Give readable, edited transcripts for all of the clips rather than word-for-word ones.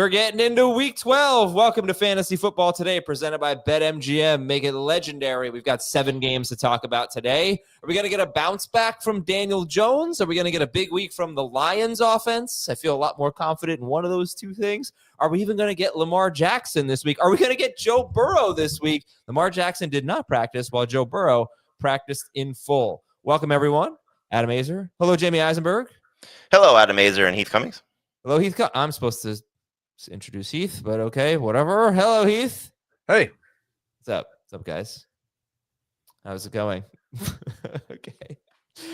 We're getting into week 12. Welcome to Fantasy Football Today, presented by BetMGM. Make it legendary. We've got 7 games to talk about today. Are we going to get a bounce back from Daniel Jones? Are we going to get a big week from the Lions offense? I feel a lot more confident in one of those two things. Are we even going to get Lamar Jackson this week? Are we going to get Joe Burrow this week? Lamar Jackson did not practice, while Joe Burrow practiced in full. Welcome, everyone. Adam Azer. Hello, Jamey Eisenberg. Hello, Adam Azer and Heath Cummings. Hello, Heath. I'm supposed to introduce Heath, but okay, whatever. Hello, Heath. Hey. What's up? What's up, guys? How's it going? Okay.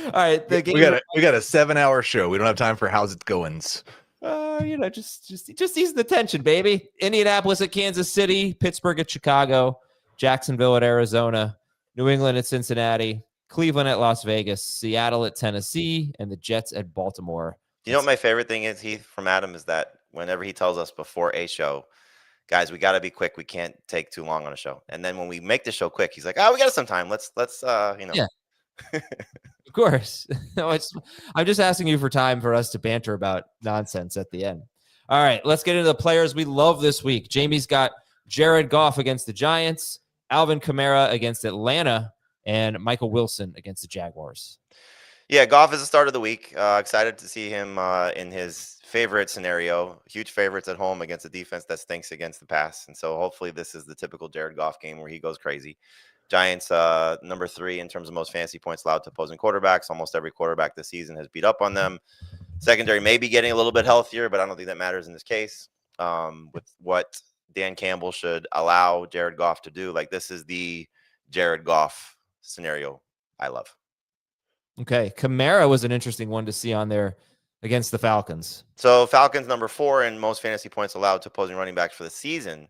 All right. We got a 7-hour show. We don't have time for how's it goings. Just ease the tension, baby. Indianapolis at Kansas City, Pittsburgh at Chicago, Jacksonville at Arizona, New England at Cincinnati, Cleveland at Las Vegas, Seattle at Tennessee, and the Jets at Baltimore. You know what my favorite thing is, Heath, from Adam, is that whenever he tells us before a show, guys, we got to be quick. We can't take too long on a show. And then when we make the show quick, he's like, we got some time. Let's Yeah. Of course. No, I'm just asking you for time for us to banter about nonsense at the end. All right, let's get into the players we love this week. Jamey's got Jared Goff against the Giants, Alvin Kamara against Atlanta, and Michael Wilson against the Jaguars. Yeah, Goff is the start of the week. Excited to see him in his favorite scenario. Huge favorites at home against a defense that stinks against the pass. And so hopefully this is the typical Jared Goff game where he goes crazy. Giants, number 3 in terms of most fantasy points allowed to opposing quarterbacks. Almost every quarterback this season has beat up on them. Secondary may be getting a little bit healthier, but I don't think that matters in this case. With what Dan Campbell should allow Jared Goff to do, like, this is the Jared Goff scenario I love. Okay, Kamara was an interesting one to see on there against the Falcons. So Falcons number 4 in most fantasy points allowed to opposing running backs for the season.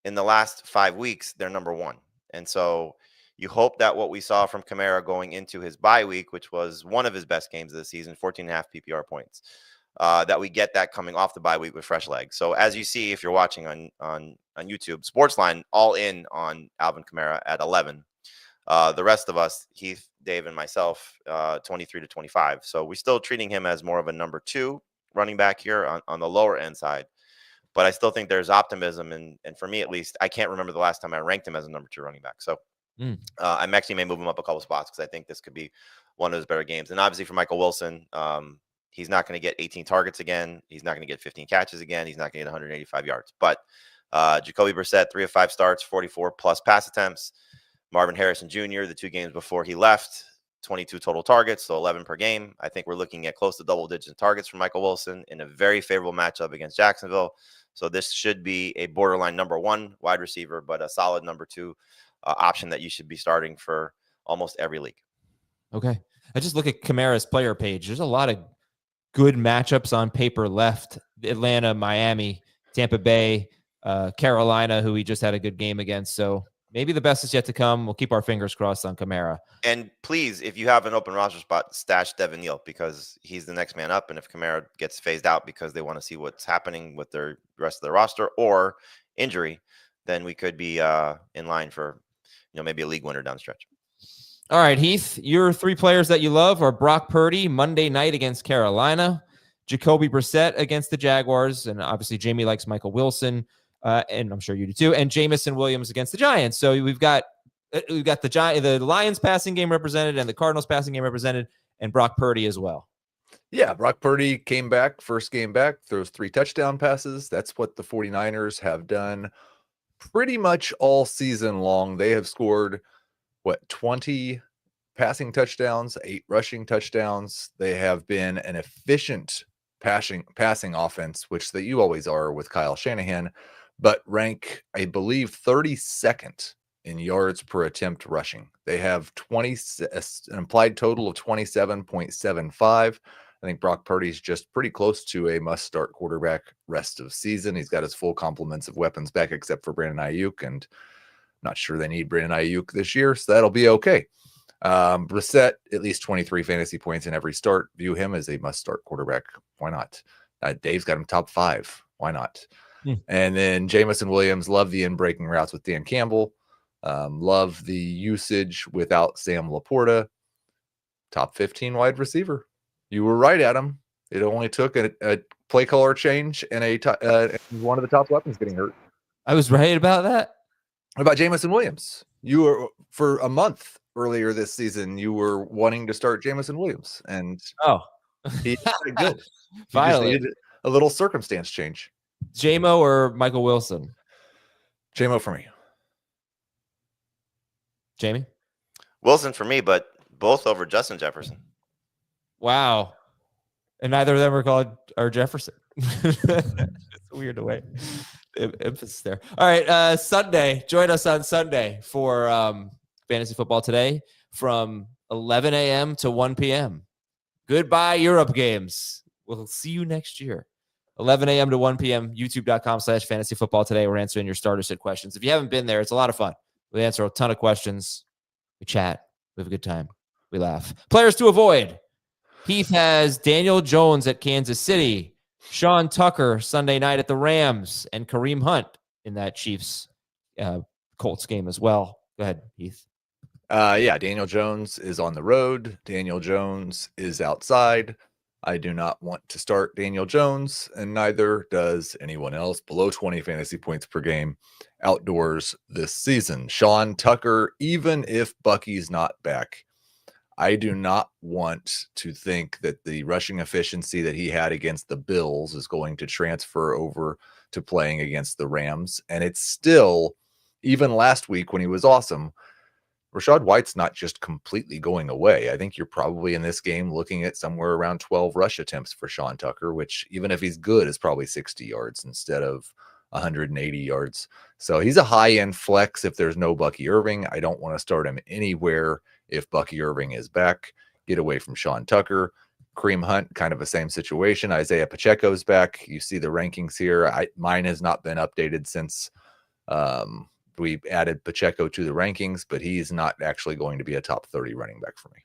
In the last 5 weeks, they're number 1. And so you hope that what we saw from Kamara going into his bye week, which was one of his best games of the season, 14.5 PPR points, that we get that coming off the bye week with fresh legs. So as you see, if you're watching on YouTube, Sportsline all in on Alvin Kamara at 11. The rest of us, Heath, Dave, and myself, 23 to 25. So we're still treating him as more of a number 2 running back here on the lower end side. But I still think there's optimism. And for me, at least, I can't remember the last time I ranked him as a number 2 running back. So I'm actually may move him up a couple spots because I think this could be one of his better games. And obviously for Michael Wilson, he's not going to get 18 targets again. He's not going to get 15 catches again. He's not going to get 185 yards. But Jacoby Brissett, 3 of 5 starts, 44 plus pass attempts. Marvin Harrison Jr., the 2 games before he left, 22 total targets, so 11 per game. I think we're looking at close to double-digit targets for Michael Wilson in a very favorable matchup against Jacksonville. So this should be a borderline number 1 wide receiver, but a solid number 2 option that you should be starting for almost every league. Okay. I just look at Kamara's player page. There's a lot of good matchups on paper left. Atlanta, Miami, Tampa Bay, Carolina, who he just had a good game against. So maybe the best is yet to come. We'll keep our fingers crossed on Kamara. And please, if you have an open roster spot, stash Devin Neal because he's the next man up. And if Kamara gets phased out because they want to see what's happening with the rest of the roster or injury, then we could be in line for maybe a league winner down the stretch. All right, Heath, your 3 players that you love are Brock Purdy Monday night against Carolina, Jacoby Brissett against the Jaguars, and obviously Jamey likes Michael Wilson. And I'm sure you do too. And Jamison Williams against the Giants. So we've got the Lions passing game represented and the Cardinals passing game represented, and Brock Purdy as well. Yeah, Brock Purdy came back, first game back, throws 3 touchdown passes. That's what the 49ers have done pretty much all season long. They have scored 20 passing touchdowns, 8 rushing touchdowns. They have been an efficient passing offense, which that you always are with Kyle Shanahan, but rank, I believe, 32nd in yards per attempt rushing. They have an implied total of 27.75. I think Brock Purdy's just pretty close to a must-start quarterback rest of season. He's got his full complements of weapons back, except for Brandon Ayuk, and not sure they need Brandon Ayuk this year, so that'll be okay. Brissett, at least 23 fantasy points in every start. View him as a must-start quarterback. Why not? Dave's got him top 5. Why not? And then Jamison Williams, love the in-breaking routes with Dan Campbell. Love the usage without Sam Laporta. Top 15 wide receiver. You were right, Adam. It only took a play color change and one of the top weapons getting hurt. I was right about that. What about Jamison Williams? You were, for a month earlier this season, you were wanting to start Jamison Williams, and he did good. Finally, you just needed a little circumstance change. J-Mo or Michael Wilson? J-Mo for me. Jamey? Wilson for me, but both over Justin Jefferson. Wow. And neither of them are Jefferson. It's weird to wait. Emphasis there. All right. Sunday. Join us on Sunday for Fantasy Football Today from 11 a.m. to 1 p.m. Goodbye, Europe games. We'll see you next year. 11 a.m. to 1 p.m. YouTube.com/Fantasy Football Today. We're answering your starter sit questions. If you haven't been there, it's a lot of fun. We answer a ton of questions. We chat. We have a good time. We laugh. Players to avoid. Heath has Daniel Jones at Kansas City, Sean Tucker Sunday night at the Rams, and Kareem Hunt in that Chiefs Colts game as well. Go ahead, Heath. Daniel Jones is on the road. Daniel Jones is outside. I do not want to start Daniel Jones, and neither does anyone else below 20 fantasy points per game outdoors this season. Sean Tucker, even if Bucky's not back, I do not want to think that the rushing efficiency that he had against the Bills is going to transfer over to playing against the Rams. And it's still, even last week when he was awesome, Rachaad White's not just completely going away. I think you're probably in this game looking at somewhere around 12 rush attempts for Sean Tucker, which even if he's good is probably 60 yards instead of 180 yards. So he's a high-end flex if there's no Bucky Irving. I don't want to start him anywhere if Bucky Irving is back. Get away from Sean Tucker. Kareem Hunt, kind of the same situation. Isaiah Pacheco's back. You see the rankings here. Mine has not been updated since we added Pacheco to the rankings, but he's not actually going to be a top 30 running back for me.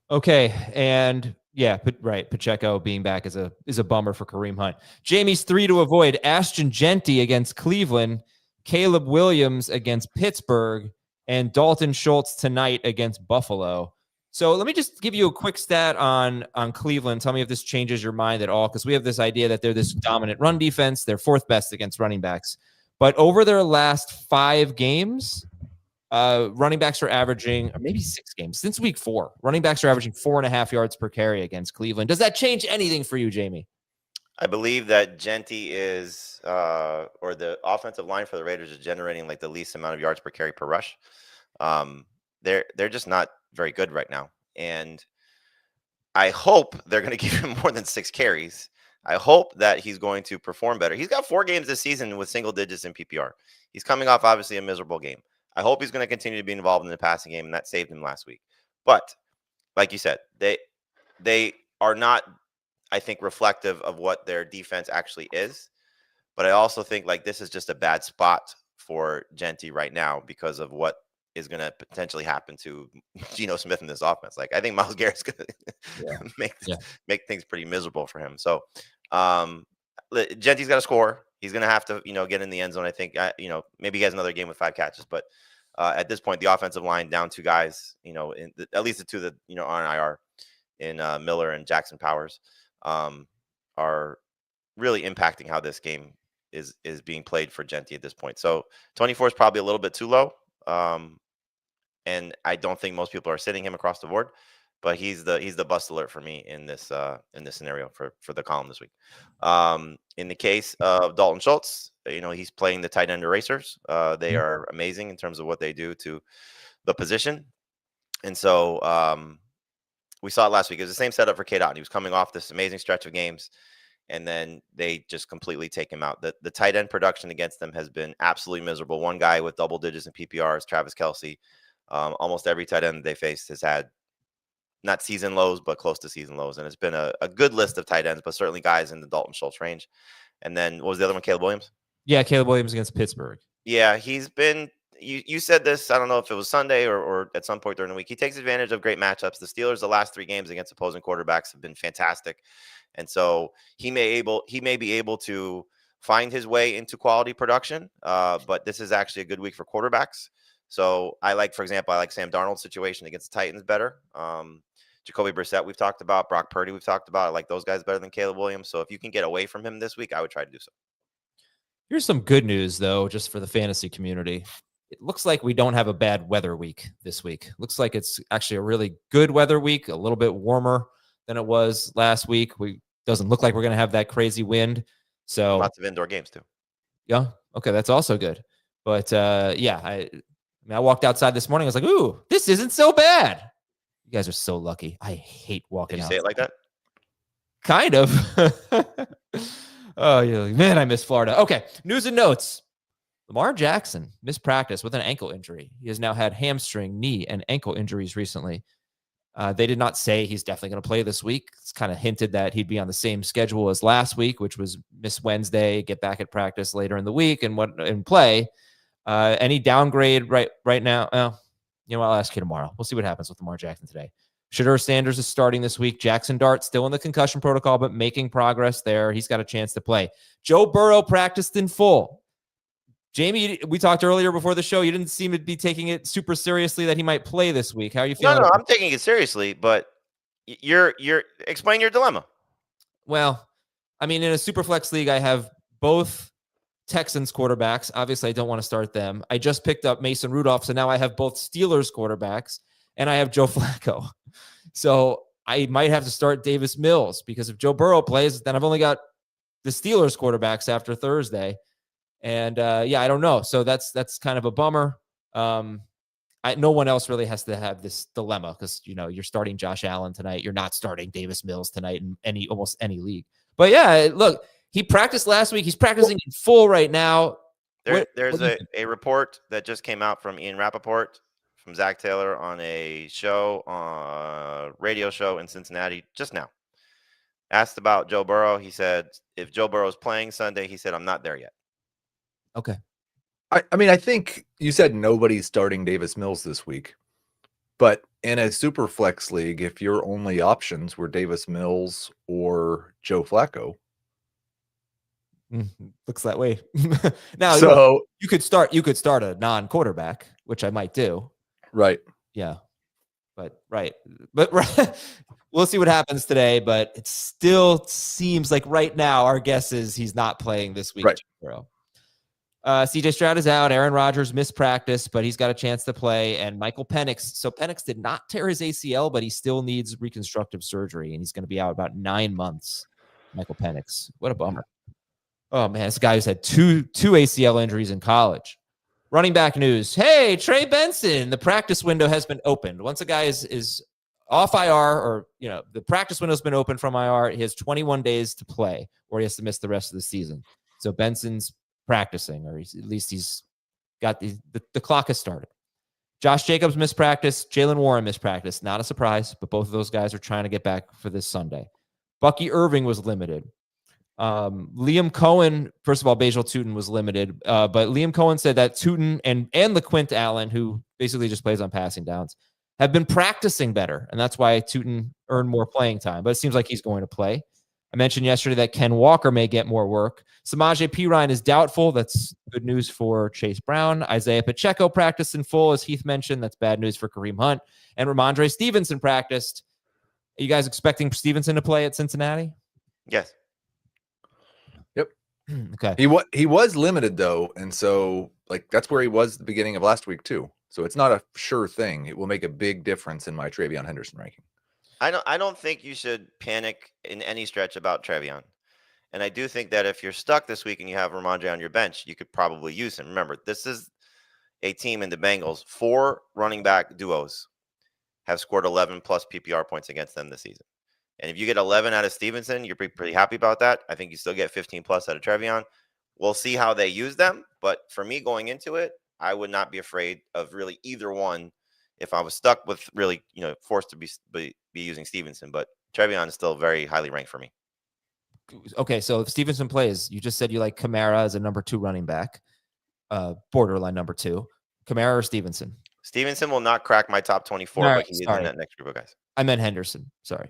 Okay, and yeah, right. Pacheco being back is a bummer for Kareem Hunt. Jamey's 3 to avoid: Ashton Genty against Cleveland, Caleb Williams against Pittsburgh, and Dalton Schultz tonight against Buffalo. So let me just give you a quick stat on Cleveland. Tell me if this changes your mind at all, because we have this idea that they're this dominant run defense. They're 4th best against running backs. But over their last 5 games, running backs are averaging, or maybe 6 games, since week 4, running backs are averaging 4.5 yards per carry against Cleveland. Does that change anything for you, Jamey? I believe that Genty is, or the offensive line for the Raiders is generating like the least amount of yards per carry per rush. They're just not very good right now. And I hope they're going to give him more than 6 carries. I hope that he's going to perform better. He's got 4 games this season with single digits in PPR. He's coming off, obviously, a miserable game. I hope he's going to continue to be involved in the passing game, and that saved him last week. But, like you said, they are not, I think, reflective of what their defense actually is. But I also think, like, this is just a bad spot for Genty right now because of what is going to potentially happen to Geno Smith in this offense. Like, I think Myles Garrett's going to make things pretty miserable for him. So, Genty's got to score. He's going to have to, get in the end zone. I think, maybe he has another game with 5 catches, but at this point, the offensive line down 2 guys, at least the 2 that, are on IR in Miller and Jackson Powers, are really impacting how this game is being played for Genty at this point. So 24 is probably a little bit too low. And I don't think most people are sitting him across the board, but he's the bust alert for me in this scenario for the column this week. In the case of Dalton Schultz, he's playing the tight end erasers. They are amazing in terms of what they do to the position. And so we saw it last week. It was the same setup for K. Dot. He was coming off this amazing stretch of games, and then they just completely take him out. The tight end production against them has been absolutely miserable. One guy with double digits in PPR is Travis Kelce. Almost every tight end they faced has had not season lows, but close to season lows. And it's been a good list of tight ends, but certainly guys in the Dalton Schultz range. And then what was the other one? Caleb Williams? Yeah, Caleb Williams against Pittsburgh. Yeah, he's been – you said this, I don't know if it was Sunday or at some point during the week. He takes advantage of great matchups. The Steelers, the last 3 games against opposing quarterbacks have been fantastic. And so he may be able to find his way into quality production, but this is actually a good week for quarterbacks. So I like Sam Darnold's situation against the Titans better. Jacoby Brissett we've talked about, Brock Purdy we've talked about. I like those guys better than Caleb Williams. So if you can get away from him this week, I would try to do so. Here's some good news, though, just for the fantasy community. It looks like we don't have a bad weather week this week. Looks like it's actually a really good weather week, a little bit warmer than it was last week. Doesn't look like we're going to have that crazy wind. So lots of indoor games too. Yeah. Okay. That's also good. But yeah, I walked outside this morning. I was like, ooh, this isn't so bad. You guys are so lucky. I hate walking out. Did you say it like that? Kind of. Oh, yeah, man, I miss Florida. Okay. News and notes. Lamar Jackson missed practice with an ankle injury. He has now had hamstring, knee, and ankle injuries recently. They did not say he's definitely going to play this week. It's kind of hinted that he'd be on the same schedule as last week, which was miss Wednesday, get back at practice later in the week, and play. Any downgrade right now? I'll ask you tomorrow. We'll see what happens with Lamar Jackson today. Shedeur Sanders is starting this week. Jackson Dart still in the concussion protocol, but making progress there. He's got a chance to play. Joe Burrow practiced in full. Jamey, we talked earlier before the show. You didn't seem to be taking it super seriously that he might play this week. How are you feeling? No, I'm taking it seriously, but you're explain your dilemma. Well, I mean, in a super flex league, I have both Texans quarterbacks. Obviously, I don't want to start them. I just picked up Mason Rudolph, so now I have both Steelers quarterbacks, and I have Joe Flacco. So I might have to start Davis Mills, because if Joe Burrow plays, then I've only got the Steelers quarterbacks after Thursday. And I don't know. So that's kind of a bummer. No one else really has to have this dilemma, because you're starting Josh Allen tonight. You're not starting Davis Mills tonight in almost any league. But yeah, look, he practiced last week. He's practicing in full right now. There's a report that just came out from Ian Rappaport from Zach Taylor on a show, radio show in Cincinnati just now. Asked about Joe Burrow. He said, if Joe Burrow is playing Sunday, he said, I'm not there yet. Okay. I mean, I think you said nobody's starting Davis Mills this week, but in a super flex league, if your only options were Davis Mills or Joe Flacco, looks that way. Now, so you could start a non-quarterback, which I might do. Right. Yeah. But we'll see what happens today. But it still seems like right now our guess is he's not playing this week. Right. CJ Stroud is out. Aaron Rodgers missed practice, but he's got a chance to play. And Michael Penix. So Penix did not tear his ACL, but he still needs reconstructive surgery, and he's going to be out about 9 months. Michael Penix. What a bummer. Oh man, this guy who's had two ACL injuries in college. Running back news. Hey, Trey Benson. The practice window has been opened. Once a guy is off IR, or the practice window has been open from IR, he has 21 days to play, or he has to miss the rest of the season. So Benson's practicing, or at least he's got the clock has started. Josh Jacobs missed practice. Jalen Warren missed practice. Not a surprise, but both of those guys are trying to get back for this Sunday. Bucky Irving was limited. Liam Cohen, first of all, Bajal Tootin was limited, but Liam Cohen said that Tootin and LaQuint Allen, who basically just plays on passing downs, have been practicing better, and that's why Tootin earned more playing time, but it seems like he's going to play. I mentioned yesterday that Ken Walker may get more work. Samaje Perine is doubtful. That's good news for Chase Brown. Isaiah Pacheco practiced in full, as Heath mentioned. That's bad news for Kareem Hunt. And Ramondre Stevenson practiced. Are you guys expecting Stevenson to play at Cincinnati? Yes. Yep. Okay. He was limited though, and so that's where he was at the beginning of last week too. So it's not a sure thing. It will make a big difference in my Travion Henderson ranking. I don't think you should panic in any stretch about Travion. And I do think that if you're stuck this week and you have Ramondre on your bench, you could probably use him. Remember, this is a team in the Bengals. 4 running back duos have scored 11 plus PPR points against them this season. And if you get 11 out of Stevenson, you're pretty happy about that. I think you still get 15 plus out of Travion. We'll see how they use them. But for me going into it, I would not be afraid of really either one if I was stuck with really, forced to be using Stevenson. But Travion is still very highly ranked for me. Okay, so if Stevenson plays, you just said you like Kamara as a number 2 running back, borderline number 2. Kamara or Stevenson? Stevenson will not crack my top 24, right, but he is in that next group of guys. I meant Henderson. Sorry.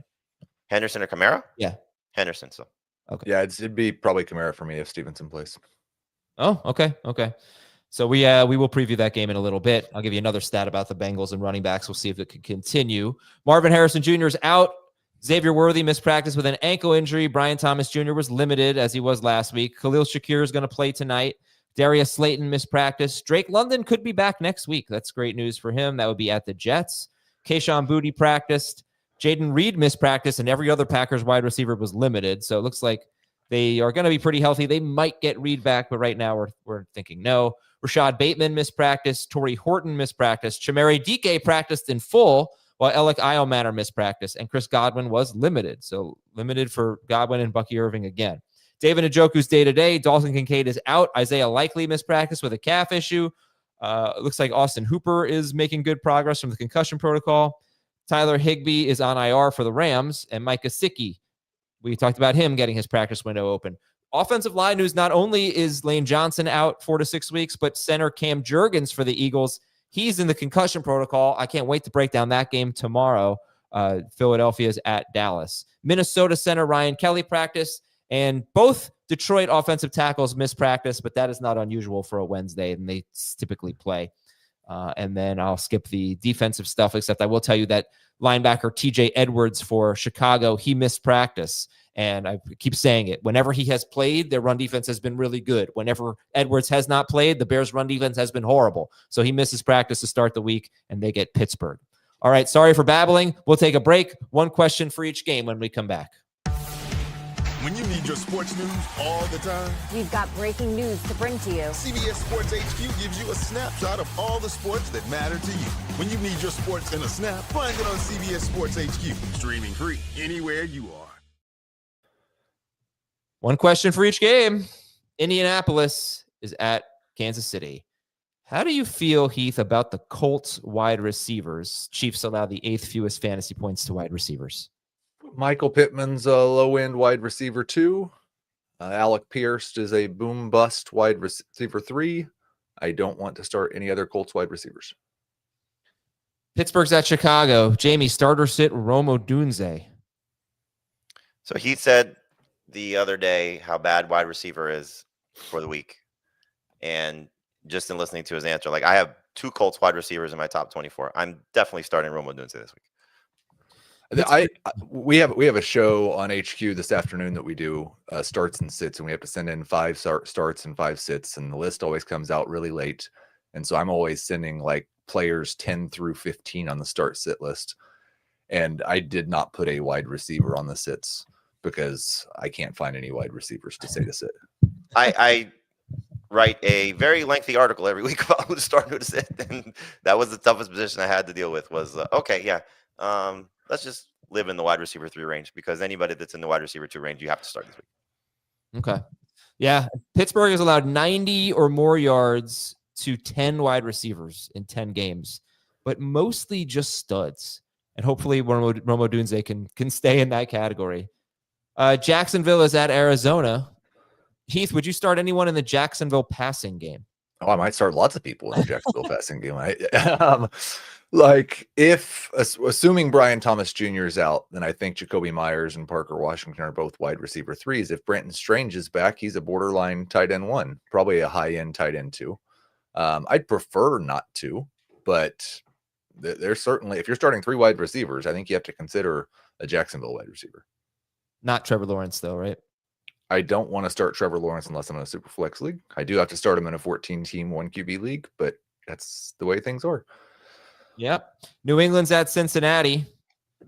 Henderson or Kamara? Yeah. Henderson, so. Okay. Yeah, it'd be probably Kamara for me if Stevenson plays. Oh, okay. So we will preview that game in a little bit. I'll give you another stat about the Bengals and running backs. We'll see if it can continue. Marvin Harrison Jr. is out. Xavier Worthy missed practice with an ankle injury. Brian Thomas Jr. was limited as he was last week. Khalil Shakir is going to play tonight. Darius Slayton missed practice. Drake London could be back next week. That's great news for him. That would be at the Jets. Kayshon Boutte practiced. Jaden Reed missed practice, and every other Packers wide receiver was limited. So it looks like they are going to be pretty healthy. They might get Reed back, but right now we're thinking no. Rashad Bateman missed practice. Torrey Horton missed practice. Chimere Dike practiced in full, while Alec Iomanner missed practice, and Chris Godwin was limited. So limited for Godwin and Bucky Irving again. David Njoku's day-to-day. Dalton Kincaid is out. Isaiah Likely missed practice with a calf issue. It looks like Austin Hooper is making good progress from the concussion protocol. Tyler Higbee is on IR for the Rams, and Mike Gesicki, we talked about him getting his practice window open. Offensive line news, not only is Lane Johnson out 4 to 6 weeks, but center Cam Jurgens for the Eagles, he's in the concussion protocol. I can't wait to break down that game tomorrow. Philadelphia's at Dallas. Minnesota center Ryan Kelly practiced, and both Detroit offensive tackles missed practice, but that is not unusual for a Wednesday, and they typically play. And then I'll skip the defensive stuff, except I will tell you that linebacker TJ Edwards for Chicago, he missed practice. And I keep saying it. Whenever he has played, their run defense has been really good. Whenever Edwards has not played, the Bears' run defense has been horrible. So he misses practice to start the week, and they get Pittsburgh. All right, sorry for babbling. We'll take a break. One question for each game when we come back. When you need your sports news all the time, we've got breaking news to bring to you. CBS Sports HQ gives you a snapshot of all the sports that matter to you. When you need your sports in a snap, find it on CBS Sports HQ, streaming free anywhere you are. One question for each game. Indianapolis is at Kansas City. How do you feel, Heath, about the Colts wide receivers? Chiefs allow the 8th fewest fantasy points to wide receivers. Michael Pittman's a low-end wide receiver 2. Alec Pierce is a boom-bust wide receiver 3. I don't want to start any other Colts wide receivers. Pittsburgh's at Chicago. Jamey, start or sit Rome Odunze? So he said the other day how bad wide receiver is for the week. And just in listening to his answer, like I have 2 Colts wide receivers in my top 24. I'm definitely starting Rome Odunze this week. We have a show on HQ this afternoon that we do starts and sits, and we have to send in 5 starts and 5 sits, and the list always comes out really late. And so I'm always sending like players 10 through 15 on the start sit list. And I did not put a wide receiver on the sits because I can't find any wide receivers to say to sit. I write a very lengthy article every week about who to start and who to sit, and that was the toughest position I had to deal with was let's just live in the wide receiver 3 range, because anybody that's in the wide receiver 2 range, you have to start this week. Okay. Yeah. Pittsburgh has allowed 90 or more yards to 10 wide receivers in 10 games, but mostly just studs. And hopefully Rome Odunze can stay in that category. Jacksonville is at Arizona. Heath, would you start anyone in the Jacksonville passing game? Oh, I might start lots of people in the Jacksonville passing game. Like if assuming Brian Thomas Jr. is out, then I think Jacoby Myers and Parker Washington are both wide receiver 3s. If Brenton Strange is back, he's a borderline tight end 1, probably a high end tight end 2. I'd prefer not to, but there's certainly, if you're starting 3 wide receivers, I think you have to consider a Jacksonville wide receiver. Not Trevor Lawrence though, right? I don't want to start Trevor Lawrence unless I'm in a super flex league. I do have to start him in a 14-team 1 QB league, but that's the way things are. Yep. New England's at Cincinnati.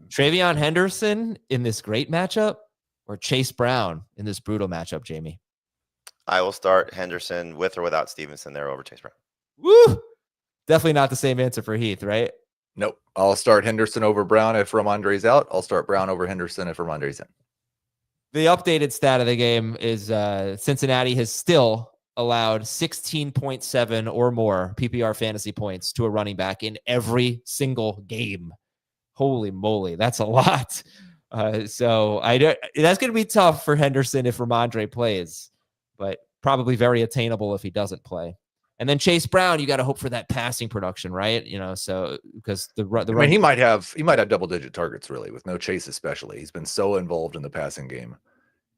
Travion Henderson in this great matchup, or Chase Brown in this brutal matchup, Jamey? I will start Henderson with or without Stevenson there over Chase Brown. Woo! Definitely not the same answer for Heath, right? Nope. I'll start Henderson over Brown if Ramondre's out. I'll start Brown over Henderson if Ramondre's in. The updated stat of the game is Cincinnati has still allowed 16.7 or more PPR fantasy points to a running back in every single game. Holy moly, that's a lot. So that's going to be tough for Henderson if Ramondre plays, but probably very attainable if he doesn't play. And then Chase Brown, you got to hope for that passing production, right? So because he might have double-digit targets really with no Chase, especially. He's been so involved in the passing game.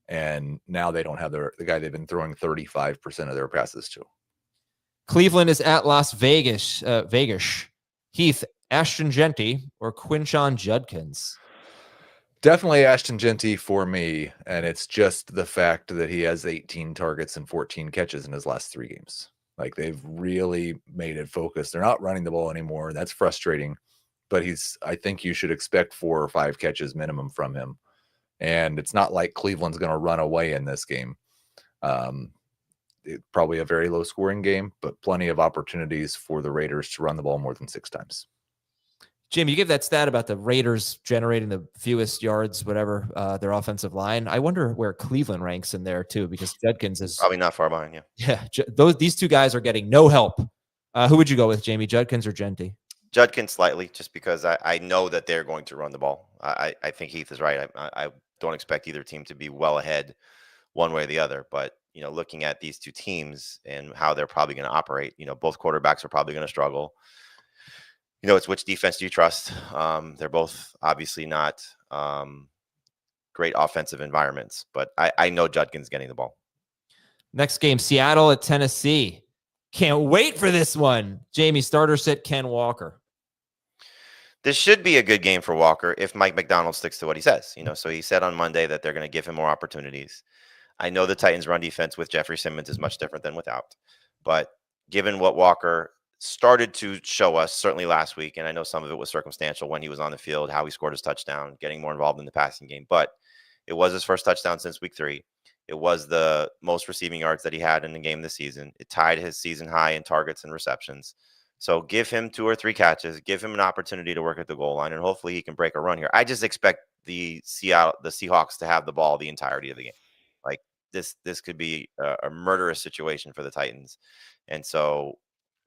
And now they don't have the guy they've been throwing 35% of their passes to. Cleveland is at Las Vegas. Heath, Ashton Genty or Quinshon Judkins? Definitely Ashton Genty for me, and it's just the fact that he has 18 targets and 14 catches in his last 3 games. Like, they've really made it focused. They're not running the ball anymore. That's frustrating, but I think you should expect 4 or 5 catches minimum from him. And it's not like Cleveland's going to run away in this game. Probably a very low scoring game, but plenty of opportunities for the Raiders to run the ball more than 6 times. Jim, you give that stat about the Raiders generating the fewest yards, whatever, their offensive line. I wonder where Cleveland ranks in there too, because Judkins is Probably not far behind. Yeah, these 2 guys are getting no help. Who would you go with, Jamey? Judkins or Genty? Judkins slightly, just because I know that they're going to run the ball. I think Heath is right. I don't expect either team to be well ahead one way or the other. But, looking at these 2 teams and how they're probably going to operate, both quarterbacks are probably going to struggle. It's which defense do you trust? They're both obviously not great offensive environments, but I know Judkins getting the ball. Next game, Seattle at Tennessee. Can't wait for this one. Jamey, starter sit Ken Walker. This should be a good game for Walker if Mike McDonald sticks to what he says. So he said on Monday that they're going to give him more opportunities. I know the Titans' run defense with Jeffrey Simmons is much different than without, but given what Walker started to show us certainly last week, and I know some of it was circumstantial when he was on the field, how he scored his touchdown, getting more involved in the passing game, but it was his first touchdown since week 3. It was the most receiving yards that he had in the game this season. It tied his season high in targets and receptions. So give him 2 or 3 catches, give him an opportunity to work at the goal line, and hopefully he can break a run here. I just expect the Seahawks to have the ball the entirety of the game. Like, this could be a murderous situation for the Titans. And so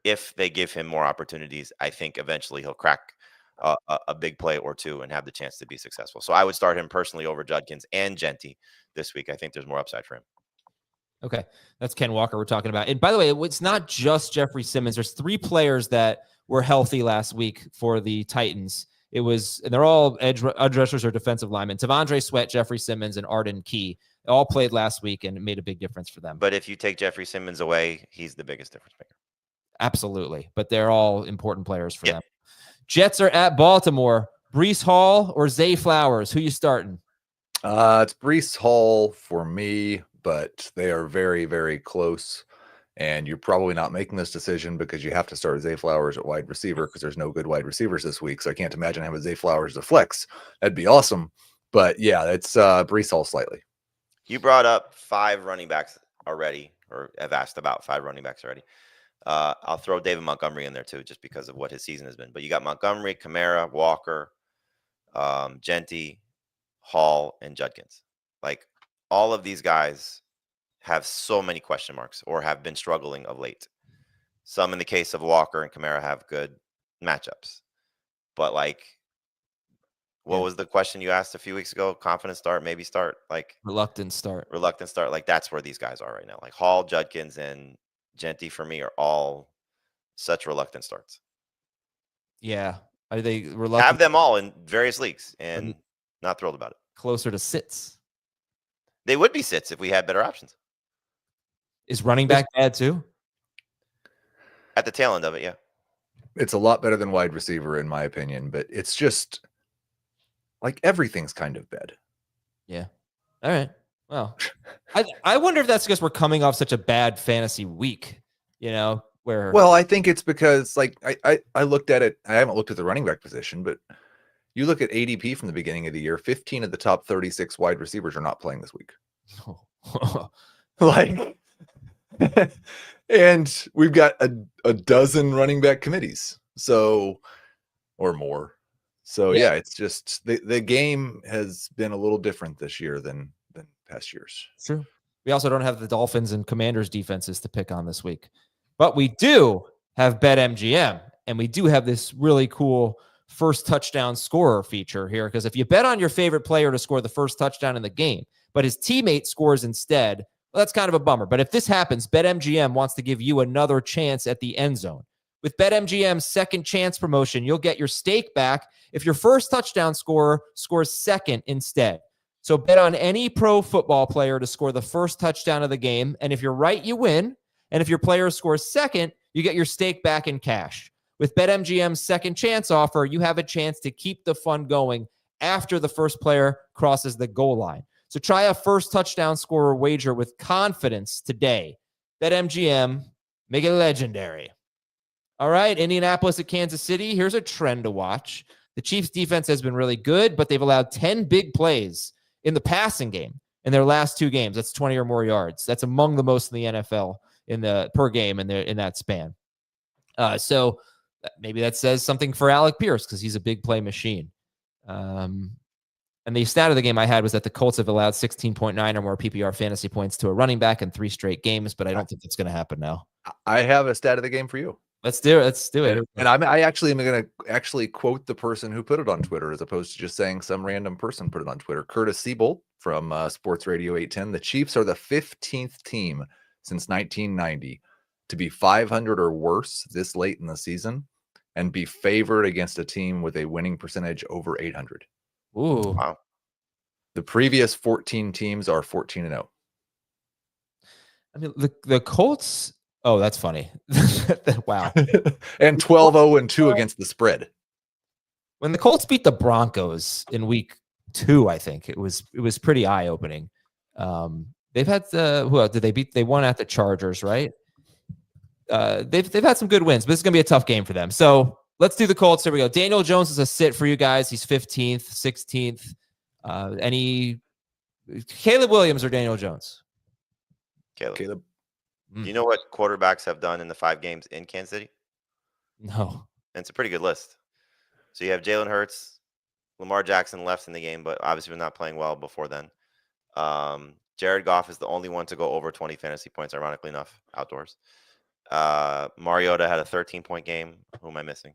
if they give him more opportunities, I think eventually he'll crack a big play or 2 and have the chance to be successful. So I would start him personally over Judkins and Genty this week. I think there's more upside for him. Okay. That's Ken Walker we're talking about. And by the way, it's not just Jeffrey Simmons. There's 3 players that were healthy last week for the Titans. And they're all edge rushers or defensive linemen. Tavondre Sweat, Jeffrey Simmons, and Arden Key. They all played last week, and it made a big difference for them. But if you take Jeffrey Simmons away, he's the biggest difference maker. Absolutely. But they're all important players for them. Jets are at Baltimore. Breece Hall or Zay Flowers? Who you starting? It's Breece Hall for me, but they are very, very close. And you're probably not making this decision because you have to start Zay Flowers at wide receiver because there's no good wide receivers this week. So I can't imagine having Zay Flowers to flex. That'd be awesome. But yeah, it's Breece Hall slightly. You brought up 5 running backs already, or have asked about 5 running backs already. I'll throw David Montgomery in there too, just because of what his season has been. But you got Montgomery, Kamara, Walker, Genty, Hall, and Judkins. Like, all of these guys have so many question marks or have been struggling of late. Some, in the case of Walker and Kamara, have good matchups. But, like, what was the question you asked a few weeks ago? Confident start, maybe start? Like, reluctant start. Like, that's where these guys are right now. Like, Hall, Judkins, and Genty for me are all such reluctant starts. Yeah. Are they reluctant? Have them all in various leagues and not thrilled about it. Closer to sits. They would be sits if we had better options. Is running back bad too? At the tail end of it, yeah. It's a lot better than wide receiver, in my opinion, but it's just like everything's kind of bad. Yeah. All right. Well, I wonder if that's because we're coming off such a bad fantasy week, where. Well, I think it's because, like, I looked at it. I haven't looked at the running back position, but you look at ADP from the beginning of the year, 15 of the top 36 wide receivers are not playing this week. Like, and we've got a dozen running back committees, so, or more. So yeah, it's just the game has been a little different this year than past years. True. We also don't have the Dolphins and Commanders defenses to pick on this week, but we do have BetMGM, and we do have this really cool first touchdown scorer feature here, because if you bet on your favorite player to score the first touchdown in the game, but his teammate scores instead, well, that's kind of a bummer. But if this happens, BetMGM wants to give you another chance at the end zone. With BetMGM's second chance promotion, you'll get your stake back if your first touchdown scorer scores second instead. So bet on any pro football player to score the first touchdown of the game, and if you're right, you win. And if your player scores second, you get your stake back in cash. With BetMGM's second chance offer, you have a chance to keep the fun going after the first player crosses the goal line. So try a first touchdown scorer wager with confidence today. BetMGM, make it legendary. All right, Indianapolis at Kansas City. Here's a trend to watch. The Chiefs defense has been really good, but they've allowed 10 big plays in the passing game in their last 2 games. That's 20 or more yards. That's among the most in the NFL in the per game in that span. So maybe that says something for Alec Pierce because he's a big play machine. And the stat of the game I had was that the Colts have allowed 16.9 or more PPR fantasy points to a running back in 3 straight games, but I don't think that's going to happen now. I have a stat of the game for you. Let's do it. Let's do it. And I actually am going to actually quote the person who put it on Twitter as opposed to just saying some random person put it on Twitter. Curtis Siebold from Sports Radio 810. The Chiefs are the 15th team since 1990 to be 500 or worse this late in the season and be favored against a team with a winning percentage over 800. Ooh. Wow. The previous 14 teams are 14-0. I mean, the Colts. Oh, that's funny. Wow. And 12-0-2 against the spread. When the Colts beat the Broncos in week 2, I think it was pretty eye opening. They've had who else did they beat? They won at the Chargers, right? They've had some good wins, but this is gonna be a tough game for them. So let's do the Colts. Here we go. Daniel Jones is a sit for you guys. He's 15th, 16th. Any Caleb Williams or Daniel Jones? Caleb. Do you know what quarterbacks have done in the 5 games in Kansas City? No. And it's a pretty good list. So you have Jalen Hurts, Lamar Jackson left in the game, but obviously was not playing well before then. Jared Goff is the only one to go over 20 fantasy points, ironically enough, outdoors. Mariota had a 13-point game. Who am I missing?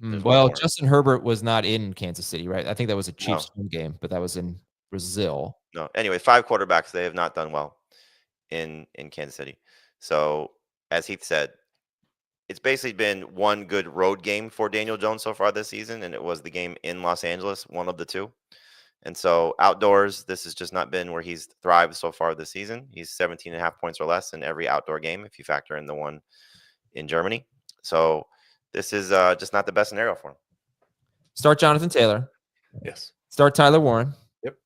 Well, Justin Herbert was not in Kansas City, right? I think that was a Chiefs game, but that was in Brazil. No. Anyway, 5 quarterbacks. They have not done well in Kansas City. So, as Heath said, it's basically been one good road game for Daniel Jones so far this season, and it was the game in Los Angeles, one of the 2. And so outdoors, this has just not been where he's thrived so far this season. He's 17.5 points or less in every outdoor game if you factor in the one in Germany. So this is just not the best scenario for him. Start Jonathan Taylor. Yes. Start Tyler Warren. Yep.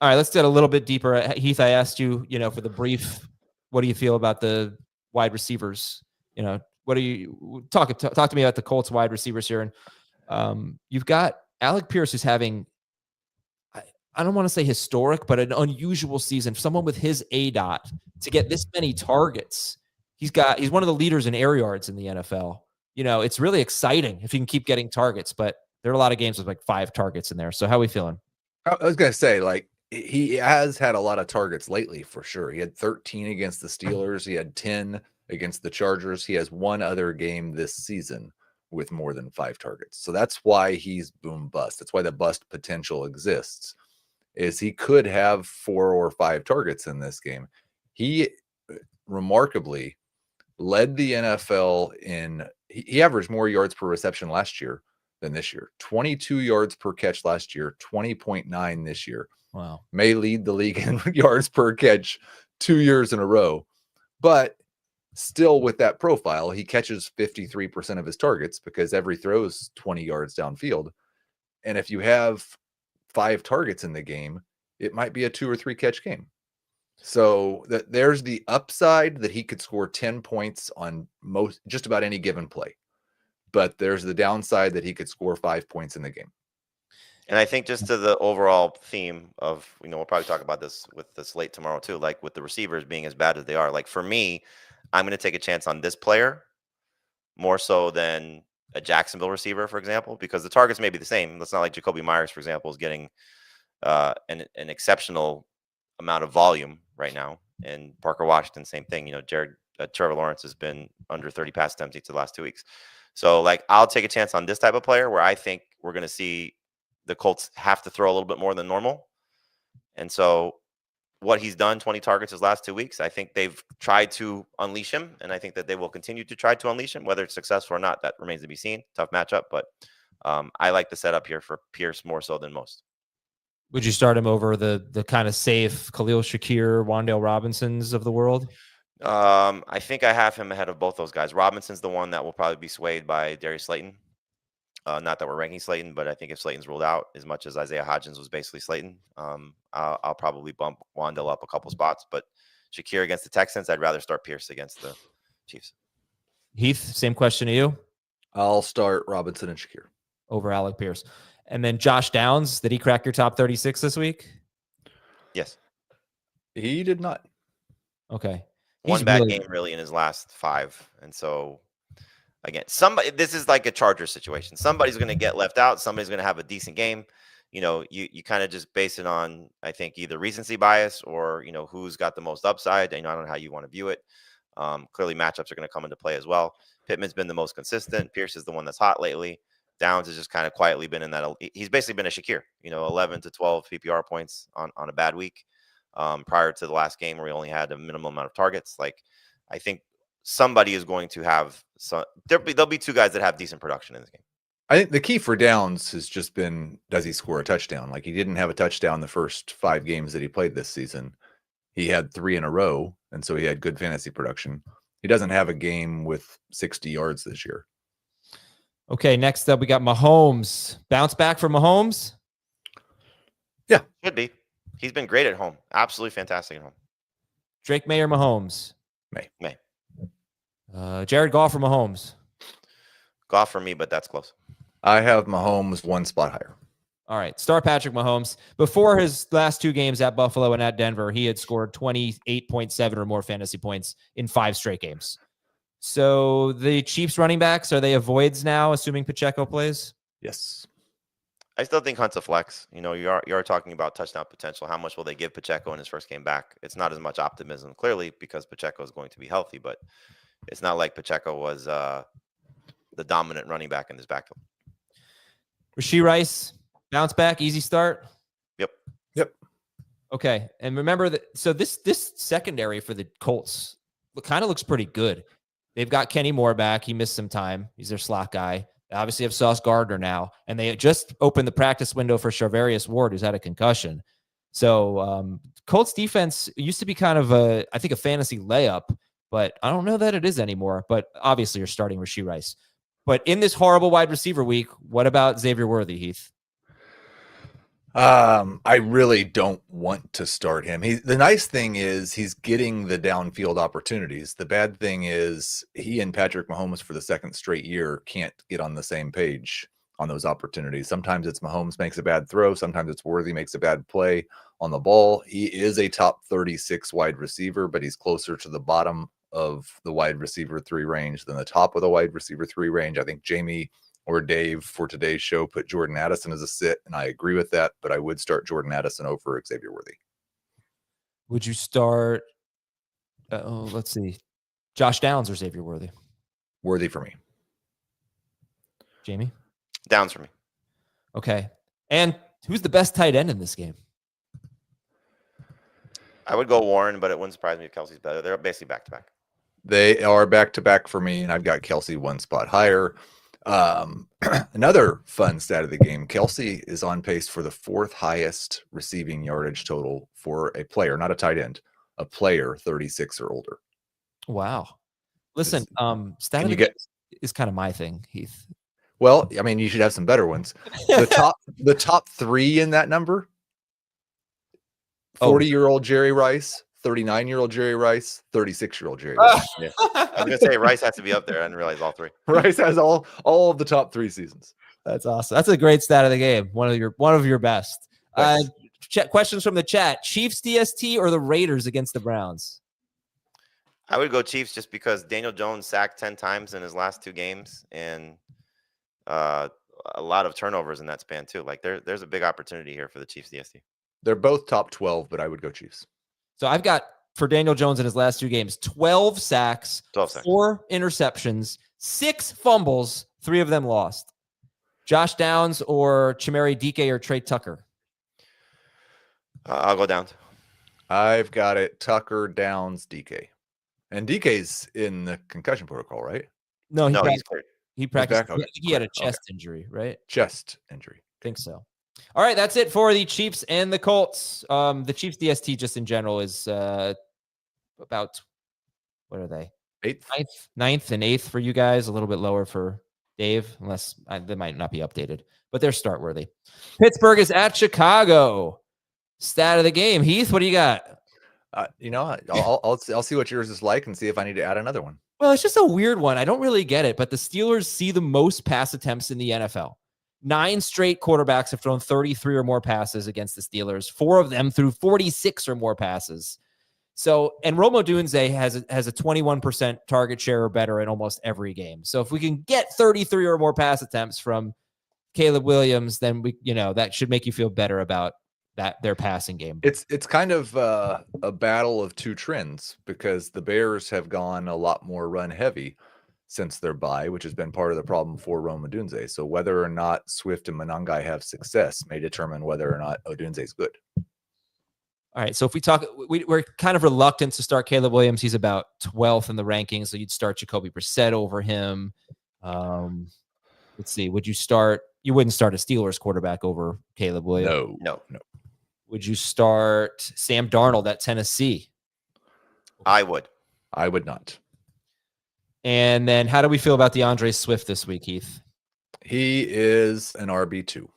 All right, let's get a little bit deeper. Heath, I asked you, for the brief, what do you feel about the wide receivers? What do you talk to me about the Colts wide receivers here? And you've got Alec Pierce, who's having, I don't want to say historic, but an unusual season. Someone with his ADOT to get this many targets. He's one of the leaders in air yards in the NFL. It's really exciting if he can keep getting targets, but there are a lot of games with like 5 targets in there. So how are we feeling? I was going to say, he has had a lot of targets lately for sure. He had 13 against the Steelers. He had 10 against the Chargers. He has one other game this season with more than 5 targets. So that's why he's boom bust. That's why the bust potential exists, is he could have 4 or 5 targets in this game. He remarkably led the NFL he averaged more yards per reception last year than this year. 22 yards per catch last year, 20.9 this year. Wow. May lead the league in yards per catch 2 years in a row. But still with that profile, he catches 53% of his targets because every throw is 20 yards downfield. And if you have 5 targets in the game, it might be a 2 or 3 catch game. So there's the upside that he could score 10 points on just about any given play. But there's the downside that he could score 5 points in the game. And I think just to the overall theme of, we'll probably talk about this with the slate tomorrow too, like with the receivers being as bad as they are. Like for me, I'm going to take a chance on this player more so than a Jacksonville receiver, for example, because the targets may be the same. It's not like Jacoby Myers, for example, is getting an exceptional amount of volume right now. And Parker Washington, same thing. Trevor Lawrence has been under 30 pass attempts each of the last 2 weeks. So I'll take a chance on this type of player where I think we're going to see the Colts have to throw a little bit more than normal. And so what he's done, 20 targets his last 2 weeks, I think they've tried to unleash him. And I think that they will continue to try to unleash him. Whether it's successful or not, that remains to be seen. Tough matchup. But I like the setup here for Pierce more so than most. Would you start him over the kind of safe Khalil Shakir, Wan'Dale Robinsons of the world? I think I have him ahead of both those guys. Robinson's the one that will probably be swayed by Darius Slayton. Not that we're ranking Slayton, but I think if Slayton's ruled out, as much as Isaiah Hodgins was basically Slayton, I'll probably bump Wandale up a couple spots. But Shakir against the Texans, I'd rather start Pierce against the Chiefs. Heath, same question to you. I'll start Robinson and Shakir over Alec Pierce. And then Josh Downs, did he crack your top 36 this week? Yes. He did not. Okay. One bad game really in his last 5. And so, again, this is like a Chargers situation. Somebody's going to get left out. Somebody's going to have a decent game. You kind of just base it on, I think, either recency bias or, who's got the most upside. I don't know how you want to view it. Clearly, matchups are going to come into play as well. Pittman's been the most consistent. Pierce is the one that's hot lately. Downs has just kind of quietly been in that. He's basically been a Shakir, 11 to 12 PPR points on a bad week. Prior to the last game where he only had a minimum amount of targets. I think somebody is going to have there'll be 2 guys that have decent production in this game. I think the key for Downs has just been, does he score a touchdown? Like, he didn't have a touchdown the first 5 games that he played this season. He had 3 in a row, and so he had good fantasy production. He doesn't have a game with 60 yards this year. Okay, next up we got Mahomes. Bounce back for Mahomes? Yeah. Should be. He's been great at home. Absolutely fantastic at home. Drake May or Mahomes? May. Jared Goff or Mahomes? Goff for me, but that's close. I have Mahomes 1 spot higher. All right. Start Patrick Mahomes. Before his last 2 games at Buffalo and at Denver, he had scored 28.7 or more fantasy points in 5 straight games. So the Chiefs running backs, are they avoids now, assuming Pacheco plays? Yes. I still think Hunt's a flex. You are talking about touchdown potential. How much will they give Pacheco in his first game back? It's not as much optimism, clearly, because Pacheco is going to be healthy, but it's not like Pacheco was the dominant running back in this backfield. Rashee Rice, bounce back, easy start? Yep. Okay. And remember that, so this secondary for the Colts kind of looks pretty good. They've got Kenny Moore back. He missed some time. He's their slot guy. They obviously have Sauce Gardner now, and they just opened the practice window for Charvarius Ward, who's had a concussion. So Colts defense used to be kind of a fantasy layup, but I don't know that it is anymore. But obviously you're starting Rashee Rice. But in this horrible wide receiver week, what about Xavier Worthy, Heath? I really don't want to start him. The nice thing is he's getting the downfield opportunities. The bad thing is he and Patrick Mahomes for the 2nd straight year can't get on the same page on those opportunities. Sometimes it's Mahomes makes a bad throw. Sometimes it's Worthy makes a bad play on the ball. He is a top 36 wide receiver, but he's closer to the bottom of the wide receiver 3 range than the top of the wide receiver 3 range. I think Jamey or Dave for today's show put Jordan Addison as a sit, and I agree with that, but I would start Jordan Addison over Xavier Worthy. Would you start, let's see, Josh Downs or Xavier Worthy? Worthy for me. Jamey? Downs for me. Okay. And who's the best tight end in this game? I would go Warren, but it wouldn't surprise me if Kelsey's better. They're basically back-to-back. They are back-to-back for me, and I've got Kelsey 1 spot higher. Another fun stat of the game, Kelsey is on pace for the 4th highest receiving yardage total for a player, not a tight end, a player 36 or older. Wow. Listen, stat of the game is kind of my thing, Heath. Well, I mean, you should have some better ones. The top 3 in that number, 40-year-old Jerry Rice, 39-year-old Jerry Rice, 36-year-old Jerry Rice. Yeah. I was going to say Rice has to be up there. I didn't realize all 3. Rice has all of the top 3 seasons. That's awesome. That's a great stat of the game. One of your best. Questions from the chat. Chiefs DST or the Raiders against the Browns? I would go Chiefs just because Daniel Jones sacked 10 times in his last 2 games, and a lot of turnovers in that span too. Like there's a big opportunity here for the Chiefs DST. They're both top 12, but I would go Chiefs. So I've got for Daniel Jones in his last 2 games, 12 sacks, 4 interceptions, 6 fumbles, 3 of them lost. Josh Downs or Chimere Dike or Trey Tucker? I'll go Downs. I've got it Tucker, Downs, Dike. And DK's in the concussion protocol, right? No, he's cleared. He practiced. Okay. He had a chest injury, right? Chest injury. I think so. All right, that's it for the Chiefs and the Colts. The Chiefs DST just in general is about What are they? 8th. Ninth and 8th for you guys. A little bit lower for Dave, unless they might not be updated. But they're start worthy. Pittsburgh is at Chicago. Stat of the game. Heath, what do you got? I'll see what yours is like and see if I need to add another one. Well, it's just a weird one. I don't really get it, but the Steelers see the most pass attempts in the NFL. 9 straight quarterbacks have thrown 33 or more passes against the Steelers. 4 of them threw 46 or more passes. So, and Rome Odunze has a 21% target share or better in almost every game. So if we can get 33 or more pass attempts from Caleb Williams, then that should make you feel better about their passing game. It's kind of a battle of two trends because the Bears have gone a lot more run heavy since their bye, which has been part of the problem for Rome Odunze. So whether or not Swift and Monangai have success may determine whether or not Odunze is good. All right. So if we talk, we're kind of reluctant to start Caleb Williams. He's about 12th in the rankings. So you'd start Jacoby Brissett over him. Let's see. You wouldn't start a Steelers quarterback over Caleb Williams. No. Would you start Sam Darnold at Tennessee? I would not. And then how do we feel about DeAndre Swift this week, Heath? He is an RB2.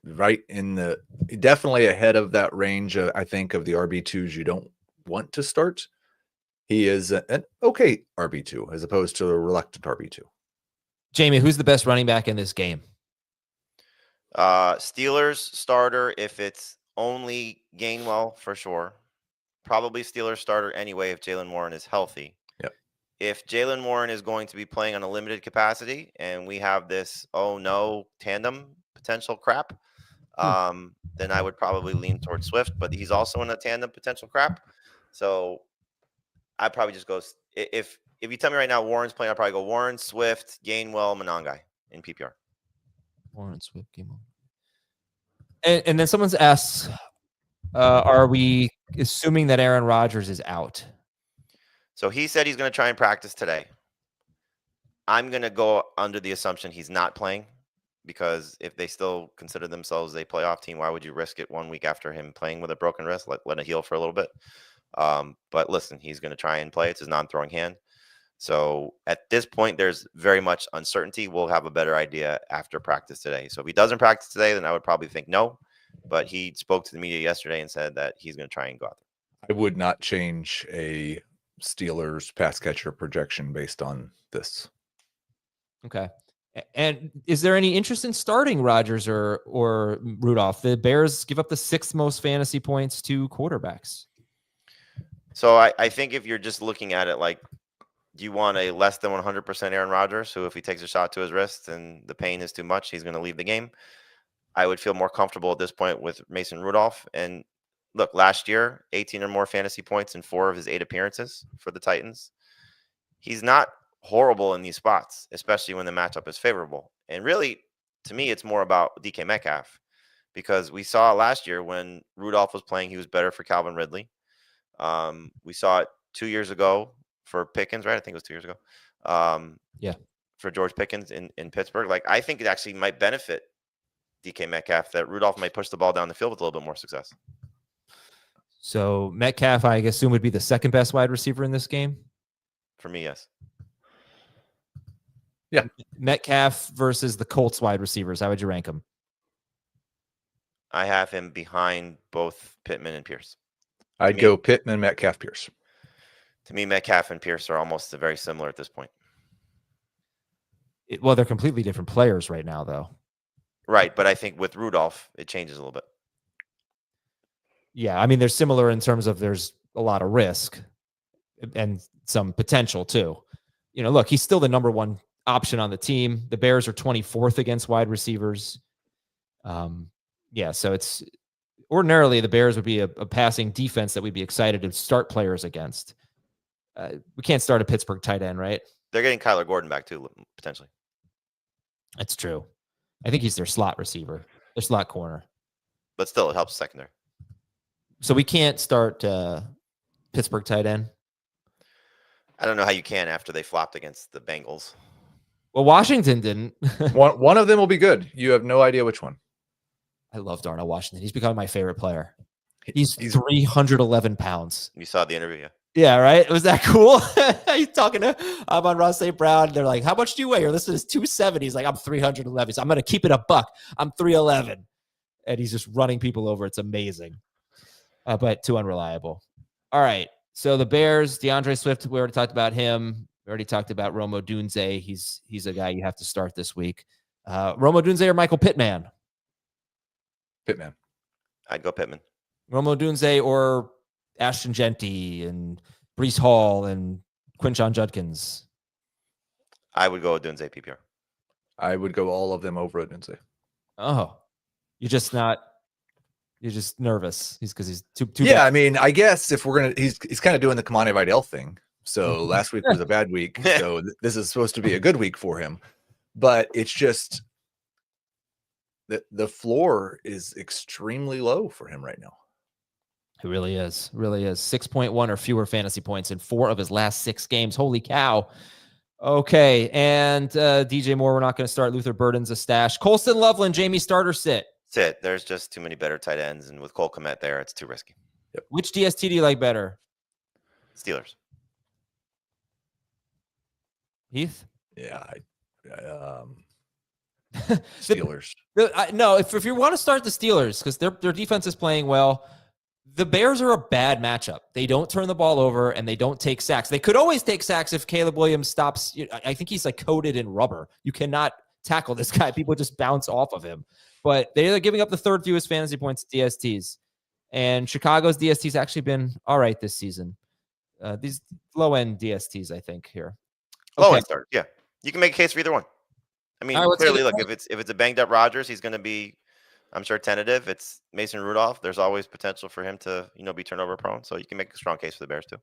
Right in definitely ahead of that range, I think, of the RB2s you don't want to start. He is an okay RB2 as opposed to a reluctant RB2. Jamey, who's the best running back in this game? Steelers starter if it's only Gainwell for sure. Probably Steelers starter anyway if Jaylen Warren is healthy. Yep. If Jaylen Warren is going to be playing on a limited capacity and we have this tandem potential crap, then I would probably lean towards Swift, but he's also in a tandem potential crap. So I'd probably just go if you tell me right now Warren's playing, I'll probably go Warren, Swift, Gainwell, Monangai in PPR. Warren, Swift, Gainwell. And then someone's asked, are we assuming that Aaron Rodgers is out? So he said he's going to try and practice today. I'm going to go under the assumption he's not playing because if they still consider themselves a playoff team, why would you risk it 1 week after him playing with a broken wrist? Let it heal for a little bit. But listen, he's going to try and play. It's his non-throwing hand. So at this point, there's very much uncertainty. We'll have a better idea after practice today. So if he doesn't practice today, then I would probably think no. But he spoke to the media yesterday and said that he's going to try and go out there. I would not change a Steelers pass catcher projection based on this. Okay. And is there any interest in starting Rodgers or Rudolph? The Bears give up the 6th most fantasy points to quarterbacks. So I think if you're just looking at it like, do you want a less than 100% Aaron Rodgers who, if he takes a shot to his wrist and the pain is too much, he's going to leave the game? I would feel more comfortable at this point with Mason Rudolph. And look, last year, 18 or more fantasy points in 4 of his 8 appearances for the Titans. He's not horrible in these spots, especially when the matchup is favorable. And really, to me, it's more about DK Metcalf because we saw last year when Rudolph was playing, he was better for Calvin Ridley. We saw it 2 years ago for Pickens, right? I think it was 2 years ago. For George Pickens in Pittsburgh. Like, I think it actually might benefit DK Metcalf that Rudolph might push the ball down the field with a little bit more success. So Metcalf, I assume, would be the second best wide receiver in this game? For me, yes. Yeah. Metcalf versus the Colts wide receivers. How would you rank them? I have him behind both Pittman and Pierce. I'd go Pittman, Metcalf, Pierce. To me, Metcalf and Pierce are almost very similar at this point. Well, they're completely different players right now, though. Right, but I think with Rudolph, it changes a little bit. Yeah, I mean, they're similar in terms of there's a lot of risk and some potential, too. Look, he's still the number 1 option on the team. The Bears are 24th against wide receivers. So it's ordinarily the Bears would be a passing defense that we'd be excited to start players against. We can't start a Pittsburgh tight end, right? They're getting Kyler Gordon back too, potentially. That's true. I think he's their slot receiver, their slot corner. But still, it helps secondary. So we can't start Pittsburgh tight end? I don't know how you can after they flopped against the Bengals. Well, Washington didn't. one of them will be good. You have no idea which one. I love Darnell Washington. He's become my favorite player. He's 311 pounds. You saw the interview, yeah? Yeah, right. Was that cool? He's talking to I'm on Ross St. Brown. They're like, "How much do you weigh?" Your list is 270. He's like, "I'm 311." So I'm gonna keep it a buck. I'm 311, and he's just running people over. It's amazing, but too unreliable. All right. So the Bears, DeAndre Swift. We already talked about him. We already talked about Rome Odunze. He's a guy you have to start this week. Rome Odunze or Michael Pittman? Pittman. I'd go Pittman. Rome Odunze or Ashton Genty and Breece Hall and Quinshon Judkins? I would go Odunze PPR. I would go all of them over Odunze. Oh, you're just nervous. Because he's too Yeah, bad. I mean, I guess if we're gonna, he's kind of doing the Kamani Vidal thing. So last week was a bad week. So this is supposed to be a good week for him. But it's just that the floor is extremely low for him right now. It really is. 6.1 or fewer fantasy points in 4 of his last 6 games. Holy cow. Okay. And DJ Moore, we're not going to start. Luther Burden's a stash. Colston Loveland, Jamey, start or sit? Sit. There's just too many better tight ends. And with Cole Kmet there, it's too risky. Yep. Which DST do you like better? Steelers. Yeah. Heath? Steelers. No, if you want to start the Steelers, because their defense is playing well, the Bears are a bad matchup. They don't turn the ball over and they don't take sacks. They could always take sacks if Caleb Williams stops. I think he's like coated in rubber. You cannot tackle this guy. People just bounce off of him. But they're giving up the 3rd fewest fantasy points to DSTs. And Chicago's DST's actually been all right this season. These low-end DSTs, I think, here. Low-end start. Yeah. You can make a case for either one. I mean, right, clearly, look, if it's a banged up Rodgers, he's going to be, I'm sure, tentative. It's Mason Rudolph. There's always potential for him to, be turnover prone. So you can make a strong case for the Bears too.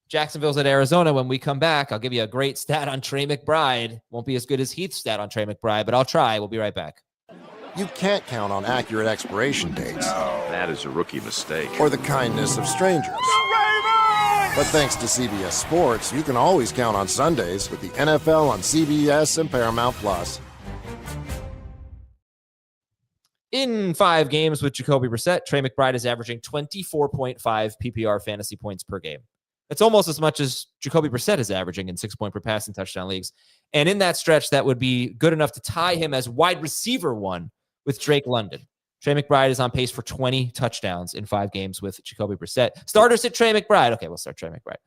Jacksonville's at Arizona. When we come back, I'll give you a great stat on Trey McBride. Won't be as good as Heath's stat on Trey McBride, but I'll try. We'll be right back. You can't count on accurate expiration dates. That is a rookie mistake. Or the kindness of strangers. But thanks to CBS Sports, you can always count on Sundays with the NFL on CBS and Paramount Plus. In 5 games with Jacoby Brissett, Trey McBride is averaging 24.5 PPR fantasy points per game. That's almost as much as Jacoby Brissett is averaging in 6-point per passing touchdown leagues. And in that stretch, that would be good enough to tie him as wide receiver 1 with Drake London. Trey McBride is on pace for 20 touchdowns in 5 games with Jacoby Brissett. Starters at Trey McBride. Okay, we'll start Trey McBride.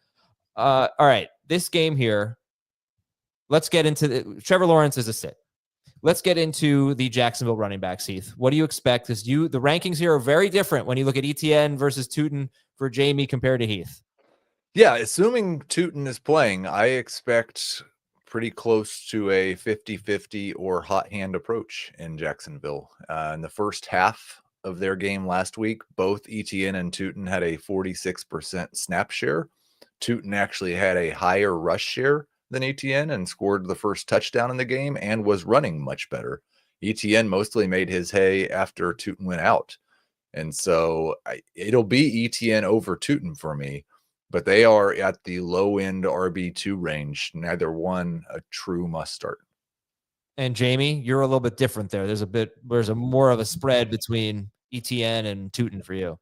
All right, this game here, let's get into Trevor Lawrence is a sit. Let's get into the Jacksonville running backs, Heath. What do you expect? Because the rankings here are very different when you look at ETN versus Tootin for Jamey compared to Heath. Yeah, assuming Tootin is playing, I expect pretty close to a 50-50 or hot hand approach in Jacksonville. In the first half of their game last week, both ETN and Tootin had a 46% snap share. Tootin actually had a higher rush share than ETN and scored the first touchdown in the game and was running much better. ETN mostly made his hay after Tootin went out. And so it'll be ETN over Tootin for me. But they are at the low end RB2 range. Neither one a true must start. And Jamey, you're a little bit different there. There's a more of a spread between ETN and Tootin for you.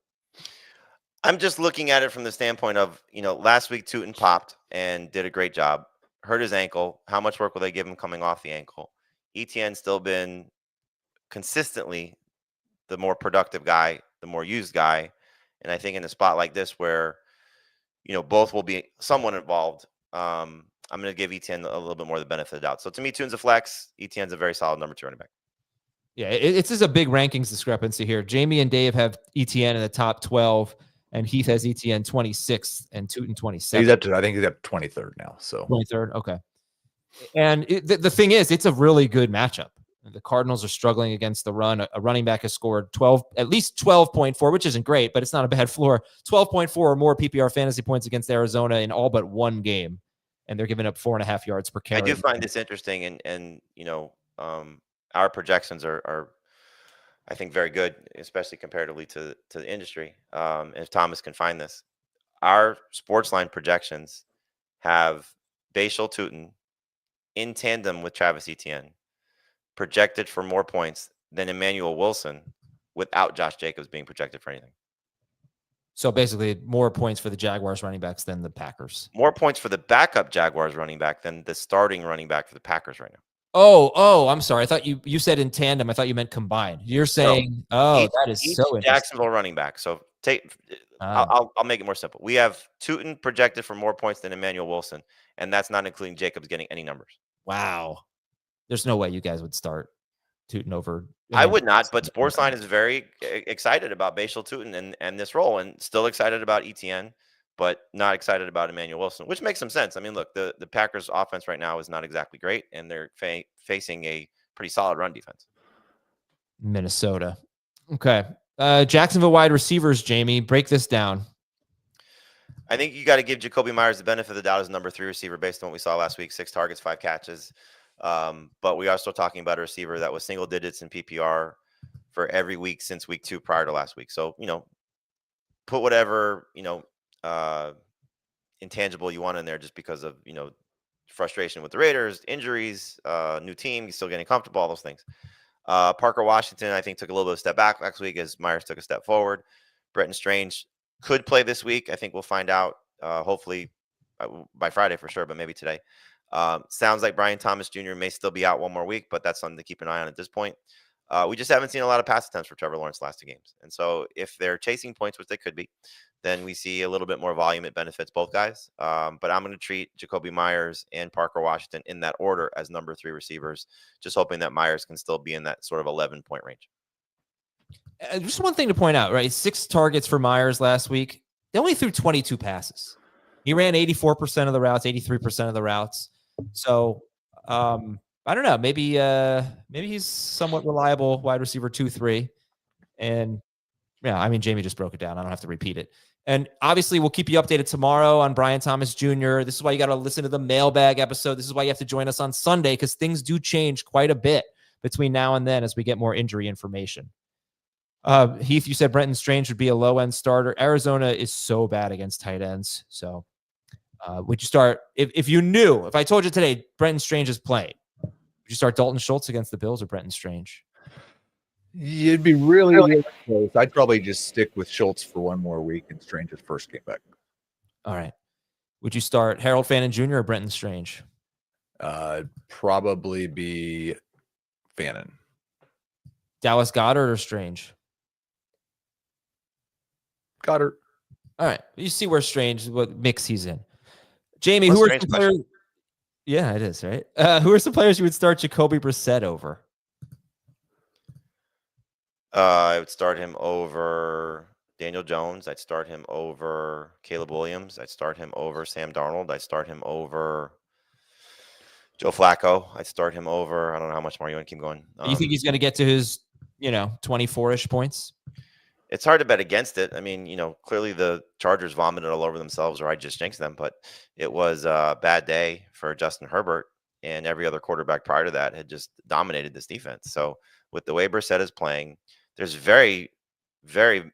I'm just looking at it from the standpoint of, last week Tootin popped and did a great job. Hurt his ankle. How much work will they give him coming off the ankle? ETN's still been consistently the more productive guy, the more used guy. And I think in a spot like this where both will be somewhat involved. I'm going to give ETN a little bit more the benefit of the doubt. So to me, Tootin's a flex. ETN's a very solid number 2 running back. Yeah, it's just a big rankings discrepancy here. Jamey and Dave have ETN in the top 12, and Heath has ETN 26th and Tootin 27. I think he's up 23rd now. So 23rd, okay. And the thing is, it's a really good matchup. The Cardinals are struggling against the run. A running back has scored at least 12.4, which isn't great, but it's not a bad floor. 12.4 or more PPR fantasy points against Arizona in all but 1 game. And they're giving up 4.5 yards per carry. I do find this interesting. And our projections are, I think, very good, especially comparatively to the industry. If Thomas can find this, our sports line projections have Bashal Tootin in tandem with Travis Etienne projected for more points than Emmanuel Wilson without Josh Jacobs being projected for anything. So basically, more points for the Jaguars running backs than the Packers. More points for the backup Jaguars running back than the starting running back for the Packers right now. Oh, I'm sorry. I thought you said in tandem. I thought you meant combined. You're saying, that is each so interesting. Jacksonville running back. So I'll make it more simple. We have Tootin projected for more points than Emmanuel Wilson, and that's not including Jacobs getting any numbers. Wow. There's no way you guys would start Tootin over. I would not, but Sportsline is very excited about Bashal Tootin and this role, and still excited about ETN, but not excited about Emmanuel Wilson, which makes some sense. I mean, look, the Packers offense right now is not exactly great, and they're facing a pretty solid run defense. Minnesota. Okay. Jacksonville wide receivers, Jamey, break this down. I think you got to give Jacoby Myers the benefit of the doubt as number 3 receiver based on what we saw last week, 6 targets, 5 catches. But we are still talking about a receiver that was single digits in PPR for every week since week 2 prior to last week. So, put whatever, intangible you want in there just because of, frustration with the Raiders, injuries, new team, he's still getting comfortable, all those things. Parker Washington, I think, took a little bit of a step back last week as Myers took a step forward. Bretton Strange could play this week. I think we'll find out, hopefully by Friday for sure, but maybe today. Sounds like Brian Thomas Jr. may still be out one more week, but that's something to keep an eye on at this point. We just haven't seen a lot of pass attempts for Trevor Lawrence last 2 games. And so if they're chasing points, which they could be, then we see a little bit more volume. It benefits both guys. But I'm going to treat Jacoby Myers and Parker Washington in that order as number 3 receivers, just hoping that Myers can still be in that sort of 11-point range. Just one thing to point out, right? 6 targets for Myers last week. They only threw 22 passes. He ran 84% of the routes, 83% of the routes. So I don't know. Maybe he's somewhat reliable wide receiver 2-3. And yeah, I mean, Jamey just broke it down. I don't have to repeat it. And obviously, we'll keep you updated tomorrow on Brian Thomas Jr. This is why you got to listen to the mailbag episode. This is why you have to join us on Sunday, because things do change quite a bit between now and then as we get more injury information. Heath, you said Brenton Strange would be a low-end starter. Arizona is so bad against tight ends. So would you start, if you knew, if I told you today Brenton Strange is playing, would you start Dalton Schultz against the Bills or Brenton Strange? You'd be really, really close. I'd probably just stick with Schultz for one more week and Strange's first game back. All right. Would you start Harold Fannin Jr. or Brenton Strange? Probably be Fannin. Dallas Goedert or Strange? Goddard. All right. You see where Strange, what mix he's in. Jamey, What's who are Strange some players? Yeah, it is, right? Who are some players you would start Jacoby Brissett over? I would start him over Daniel Jones. I'd start him over Caleb Williams. I'd start him over Sam Darnold. I'd start him over Joe Flacco. I'd start him over, I don't know how much more you want to keep going. You think he's going to get to his, 24-ish points? It's hard to bet against it. I mean, clearly the Chargers vomited all over themselves, or I just jinxed them, but it was a bad day for Justin Herbert, and every other quarterback prior to that had just dominated this defense. So with the way Brissett is playing, there's very, very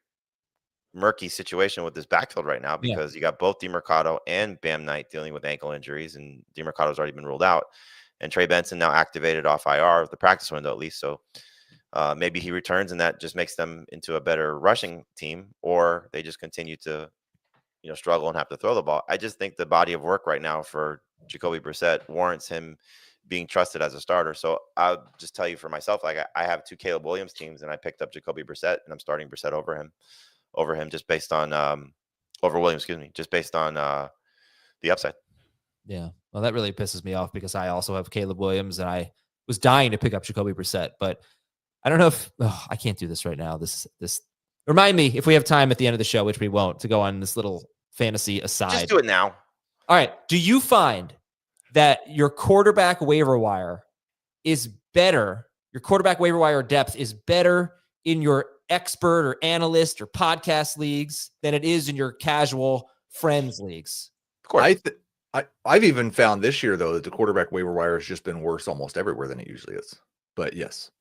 murky situation with this backfield right now because you got both DeMercado and Bam Knight dealing with ankle injuries, and DeMercado's already been ruled out, and Trey Benson now activated off IR, the practice window at least. So maybe he returns and that just makes them into a better rushing team, or they just continue to, struggle and have to throw the ball. I just think the body of work right now for Jacoby Brissett warrants him being trusted as a starter. So I'll just tell you for myself, like I have 2 Caleb Williams teams and I picked up Jacoby Brissett and I'm starting Brissett over him just based on over Williams, just based on the upside. Yeah. Well, that really pisses me off because I also have Caleb Williams and I was dying to pick up Jacoby Brissett, but I don't know if I can't do this right now. This remind me if we have time at the end of the show, which we won't, to go on this little fantasy aside. Just do it now. All right. Do you find that your quarterback waiver wire is better? Your quarterback waiver wire depth is better in your expert or analyst or podcast leagues than it is in your casual friends leagues? Of course. I've even found this year, though, that the quarterback waiver wire has just been worse almost everywhere than it usually is. But yes.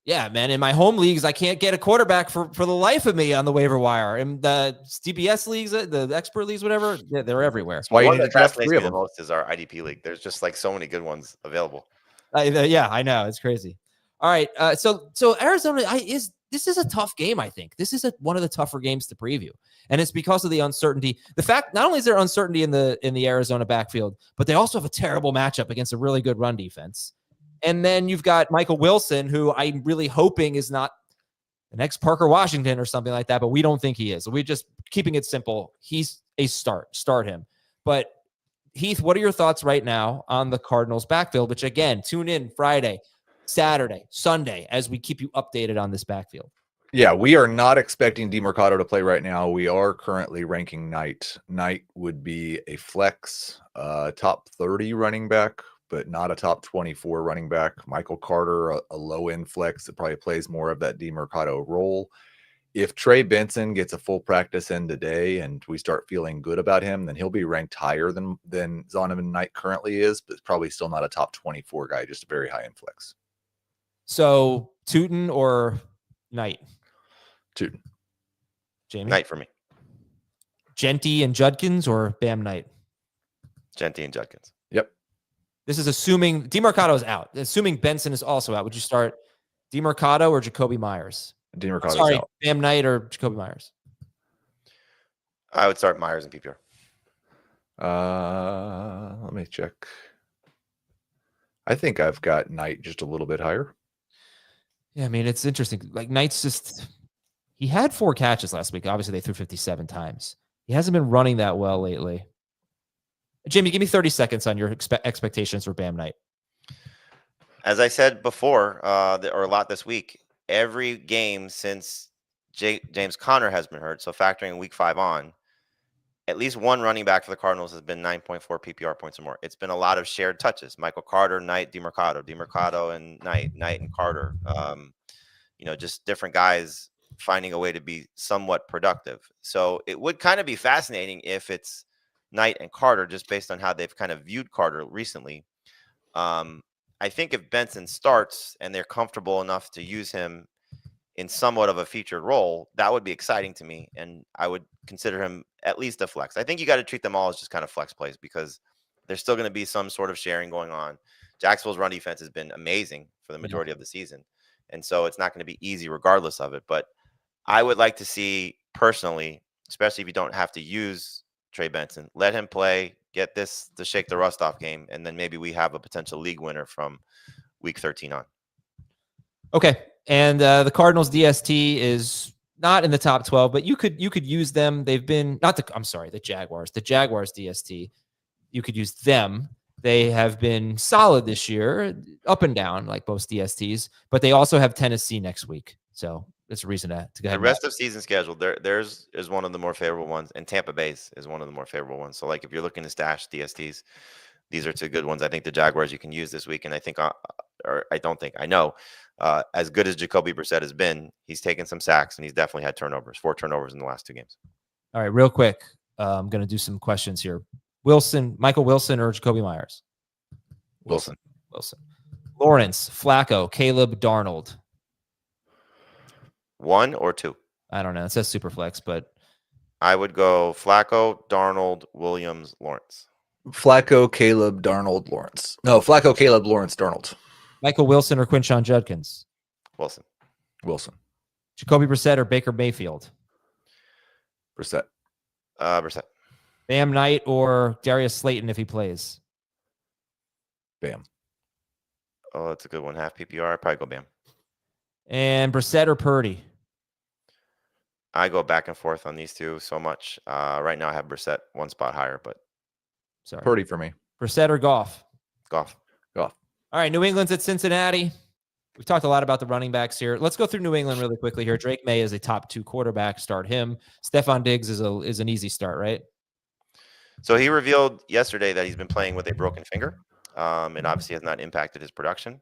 Yeah, man. In my home leagues, I can't get a quarterback for the life of me on the waiver wire. And the CBS leagues, the expert leagues, whatever, they're everywhere. That's why you need to draft 3 of them. The most is our IDP league. There's just like so many good ones available. Yeah, I know. It's crazy. All right. So Arizona this is a tough game, I think. This is one of the tougher games to preview. And it's because of the uncertainty. The fact, not only is there uncertainty in the Arizona backfield, but they also have a terrible matchup against a really good run defense. And then you've got Michael Wilson, who I'm really hoping is not the next Parker Washington or something like that, but we don't think he is. We're just keeping it simple. He's a start him. But Heath, what are your thoughts right now on the Cardinals backfield, which again, tune in Friday, Saturday, Sunday, as we keep you updated on this backfield. Yeah, we are not expecting DeMercado to play right now. We are currently ranking Knight. Knight would be a flex, top 30 running back, but not a top 24 running back. Michael Carter, a low-end flex that probably plays more of that DeMercado role. If Trey Benson gets a full practice in today and we start feeling good about him, then he'll be ranked higher than Zonovan Knight currently is, but probably still not a top 24 guy, just a very high-end flex. So Tootin or Knight? Tootin. Jamey? Knight for me. Genty and Judkins or Bam Knight? Genty and Judkins. Yep. This is assuming DeMercado is out. Assuming Benson is also out, would you start DeMercado or Jacoby Myers? DeMercado's Sorry, out. Bam Knight or Jacoby Myers? I would start Myers in PPR. Let me check. I think I've got Knight just a little bit higher. Yeah, I mean, it's interesting. Like, Knight's just... He had 4 catches last week. Obviously, they threw 57 times. He hasn't been running that well lately. Jamey, give me 30 seconds on your expectations for Bam Knight. As I said before, or a lot this week, every game since James Conner has been hurt, so factoring week 5 on, at least one running back for the Cardinals has been 9.4 PPR points or more. It's been a lot of shared touches. Michael Carter, Knight, DeMercado and Knight and Carter. Just different guys finding a way to be somewhat productive. So it would kind of be fascinating if it's Knight and Carter, just based on how they've kind of viewed Carter recently. I think if Benson starts and they're comfortable enough to use him in somewhat of a featured role, that would be exciting to me. And I would consider him at least a flex. I think you got to treat them all as just kind of flex plays because there's still going to be some sort of sharing going on. Jacksonville's run defense has been amazing for the majority of the season. And so it's not going to be easy regardless of it. But I would like to see personally, especially if you don't have to use Trey Benson, let him play, get this to shake the rust off game, and then maybe we have a potential league winner from week 13 on. Okay. And the Cardinals DST is not in the top 12, but you could use them. They've been the Jaguars. The Jaguars DST, you could use them. They have been solid this year, up and down like most DSTs, but they also have Tennessee next week. So that's a reason to go ahead. The rest of season schedule, theirs is one of the more favorable ones, and Tampa Bay's is one of the more favorable ones. So, like, if you're looking to stash DSTs, these are 2 good ones. I think the Jaguars you can use this week, and I know, as good as Jacoby Brissett has been, he's taken some sacks, and he's definitely had turnovers, 4 turnovers in the last 2 games. All right, real quick, I'm going to do some questions here. Michael Wilson or Jacoby Myers? Wilson. Lawrence, Flacco, Caleb, Darnold. 1 or 2? I don't know. It says super flex, but I would go Flacco, Darnold, Williams, Lawrence. Flacco, Caleb, Darnold, Lawrence. No, Flacco, Caleb, Lawrence, Darnold. Michael Wilson or Quinshon Judkins? Wilson. Jacoby Brissett or Baker Mayfield? Brissett. Brissett. Bam Knight or Darius Slayton if he plays? Bam. Oh, that's a good one. Half PPR. I'd probably go Bam. And Brissett or Purdy? I go back and forth on these 2 so much. Right now I have Brissett 1 spot higher, but Sorry. Purdy for me. Brissett or Goff? Goff. All right, New England's at Cincinnati. We've talked a lot about the running backs here. Let's go through New England really quickly here. Drake May is a top 2 quarterback. Start him. Stephon Diggs is an easy start, right? So he revealed yesterday that he's been playing with a broken finger, and obviously has not impacted his production.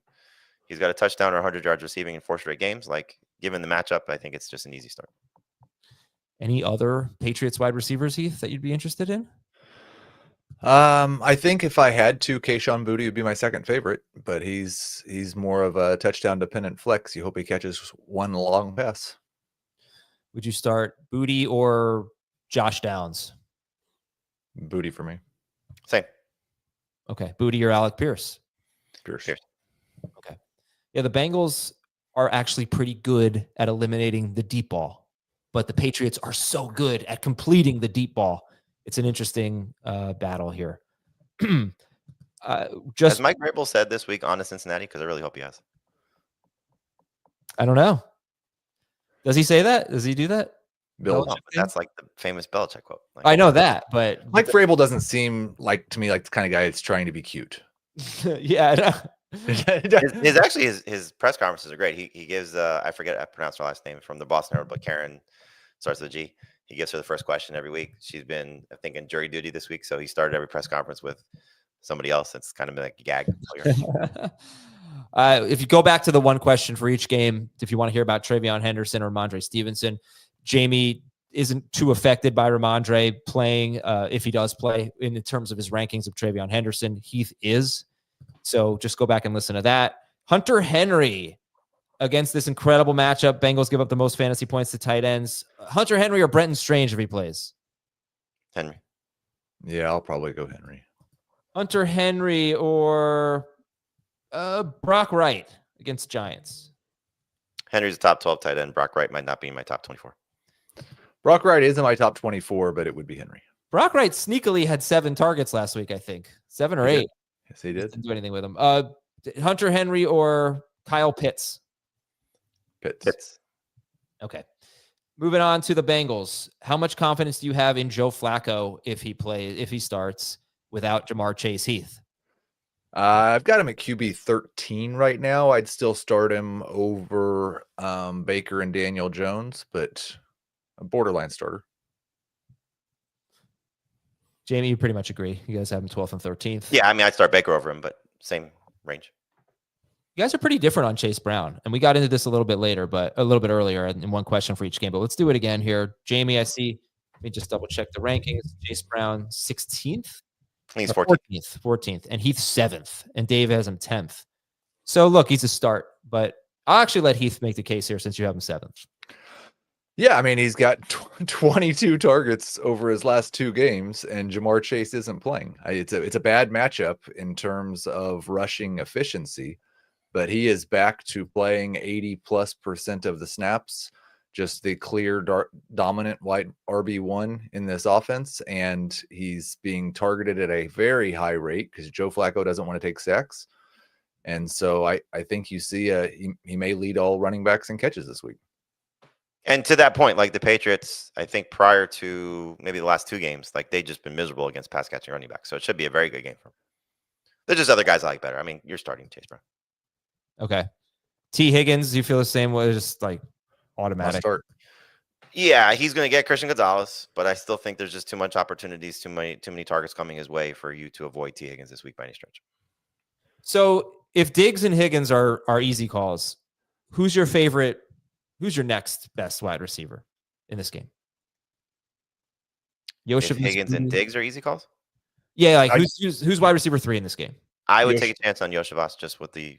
He's got a touchdown or 100 yards receiving in 4 straight games. Like, given the matchup, I think it's just an easy start. Any other Patriots wide receivers, Heath, that you'd be interested in? I think if I had to, Kayshon Boutte would be my second favorite, but he's more of a touchdown dependent flex. You hope he catches 1 long pass. Would you start Boutte or Josh Downs? Boutte for me. Same. Okay, Boutte or Alec Pierce? Pierce. Okay. Yeah, the Bengals are actually pretty good at eliminating the deep ball, but the Patriots are so good at completing the deep ball. It's an interesting battle here. Has Mike Vrabel said this week on to Cincinnati? Because I really hope he has. I don't know. Does he say that? Does he do that? Bill, No, but that's like the famous Belichick quote. Like, I know that, but Mike Vrabel doesn't seem like to me like the kind of guy that's trying to be cute. yeah, I know. His press conferences are great. He gives I forget I pronounced her last name from the Boston Herald, but Karen starts with a G. He gives her the first question every week. She's been, I think, in jury duty this week, so he started every press conference with somebody else. It's kind of been like a gag. If you go back to the one question for each game, if you want to hear about Travion Henderson or Ramondre Stevenson, Jamey isn't too affected by Ramondre playing if he does play in terms of his rankings of Travion Henderson. Heath is. So just go back and listen to that. Hunter Henry against this incredible matchup. Bengals give up the most fantasy points to tight ends. Hunter Henry or Brenton Strange if he plays? Henry. Yeah, I'll probably go Henry. Hunter Henry or Brock Wright against Giants? Henry's a top 12 tight end. Brock Wright might not be in my top 24. Brock Wright is in my top 24, but it would be Henry. Brock Wright sneakily had 7 targets last week, I think. 7 or 8. Yes, he did. Didn't do anything with him. Hunter Henry or Kyle Pitts? Pitts. Okay. Moving on to the Bengals. How much confidence do you have in Joe Flacco if he starts without Jamar Chase Heath? I've got him at QB 13 right now. I'd still start him over Baker and Daniel Jones, but a borderline starter. Jamey, you pretty much agree. You guys have him 12th and 13th. Yeah, I mean, I'd start Baker over him, but same range. You guys are pretty different on Chase Brown. And we got into this a little bit later, but a little bit earlier in one question for each game. But let's do it again here. Jamey, I see. Let me just double check the rankings. Chase Brown 16th. I think he's 14th. 14th. And Heath 7th. And Dave has him 10th. So look, he's a start. But I'll actually let Heath make the case here since you have him 7th. Yeah, I mean, he's got 22 targets over his last 2 games, and Jamar Chase isn't playing. It's a bad matchup in terms of rushing efficiency, but he is back to playing 80+% of the snaps, just the clear dominant white RB1 in this offense, and he's being targeted at a very high rate because Joe Flacco doesn't want to take sacks. And so I think you see he may lead all running backs in catches this week. And to that point, like the Patriots, I think prior to maybe the last 2 games, like they've just been miserable against pass catching running backs. So it should be a very good game for them. There's just other guys I like better. I mean, you're starting Chase Brown. Okay. T. Higgins, do you feel the same way? Just like automatic. Start. Yeah, he's going to get Christian Gonzalez, but I still think there's just too much opportunities, too many targets coming his way for you to avoid T. Higgins this week by any stretch. So if Diggs and Higgins are easy calls, who's your favorite? Who's your next best wide receiver in this game? If Higgins and Diggs are easy calls? Yeah, like who's wide receiver 3 in this game? I would take a chance on Yoshivas just with the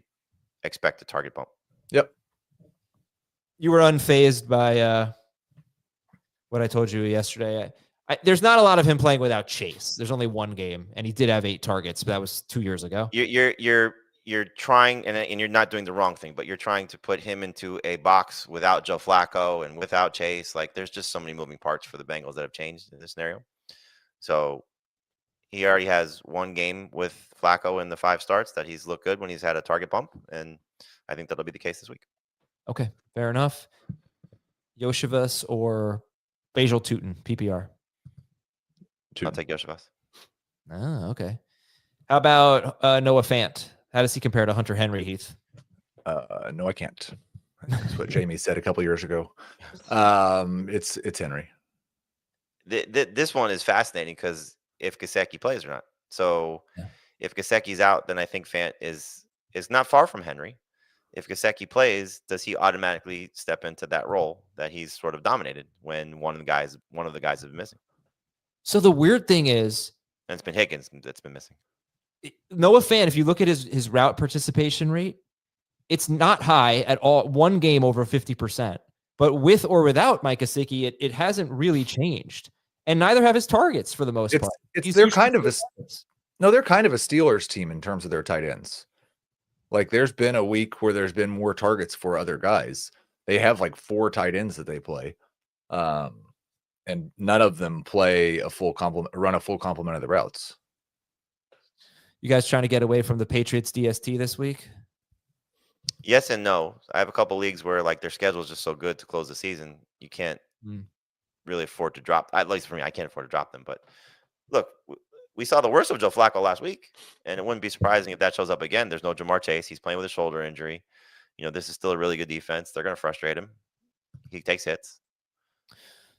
expected target bump. Yep. You were unfazed by what I told you yesterday. There's not a lot of him playing without Chase. There's only 1 game, and he did have 8 targets, but that was 2 years ago. You're trying, and you're not doing the wrong thing, but you're trying to put him into a box without Joe Flacco and without Chase. Like, there's just so many moving parts for the Bengals that have changed in this scenario. So he already has 1 game with Flacco in the 5 starts that he's looked good when he's had a target bump, and I think that'll be the case this week. Okay, fair enough. Yoshivas or Basil Tootin, PPR? I'll take Yoshivas. Oh, okay. How about Noah Fant? How does he compare to Hunter Henry, Heath? No, I can't. That's what Jamey said a couple years ago. It's Henry. This one is fascinating because if Gesicki plays or not. So if Gesicki's out, then I think Fant is not far from Henry. If Gesicki plays, does he automatically step into that role that he's sort of dominated when one of the guys has been missing? So the weird thing is, and it's been Higgins that's been missing. Noah Fant, if you look at his route participation rate, it's not high at all. 1 game over 50%, but with or without Mike Gesicki, it hasn't really changed, and neither have his targets for the most part. They're kind of a Steelers team in terms of their tight ends. Like there's been a week where there's been more targets for other guys. They have like 4 tight ends that they play. And none of them play a full complement, run a full complement of the routes. You guys trying to get away from the Patriots DST this week? Yes and no. I have a couple leagues where like their schedule is just so good to close the season. You can't really afford to drop. At least for me, I can't afford to drop them. But look, we saw the worst of Joe Flacco last week, and it wouldn't be surprising if that shows up again. There's no Jamar Chase. He's playing with a shoulder injury. This is still a really good defense. They're going to frustrate him. He takes hits.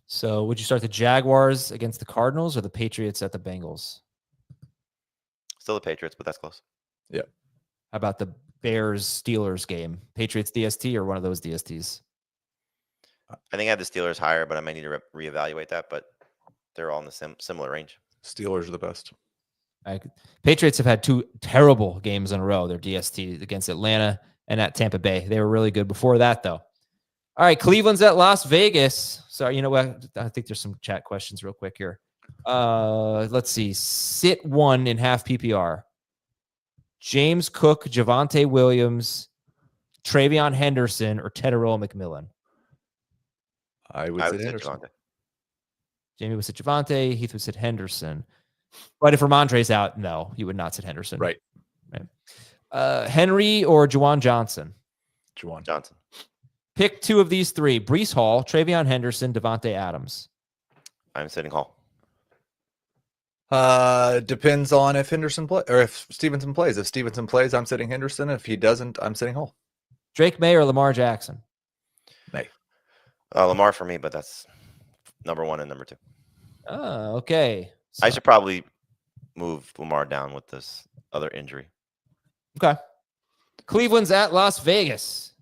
So would you start the Jaguars against the Cardinals or the Patriots at the Bengals? Still the Patriots, but that's close. Yeah. How about the Bears-Steelers game? Patriots DST or one of those DSTs? I think I have the Steelers higher, but I might need to reevaluate that. But they're all in the similar range. Steelers are the best. Patriots have had 2 terrible games in a row. Their DST against Atlanta and at Tampa Bay. They were really good before that, though. All right, Cleveland's at Las Vegas. So, you know what? I think there's some chat questions real quick here. Let's see. Sit 1 in half PPR. James Cook, Javonte Williams, Travion Henderson, or Tedero McMillan? I would say Henderson. Javonte. Jamey would sit Javonte. Heath would sit Henderson. But if Ramondre's out, no, he would not sit Henderson. Right. Henry or Juwan Johnson? Juwan Johnson. Pick 2 of these 3. Breece Hall, Travion Henderson, Devontae Adams. I'm sitting Hall. Depends on if Henderson play or if Stevenson plays. If Stevenson plays, I'm sitting Henderson. If he doesn't, I'm sitting Hall. Drake May or Lamar Jackson? May. Lamar for me, but that's number 1 and number 2. Oh, okay. So, I should probably move Lamar down with this other injury. okay. Cleveland's at Las Vegas.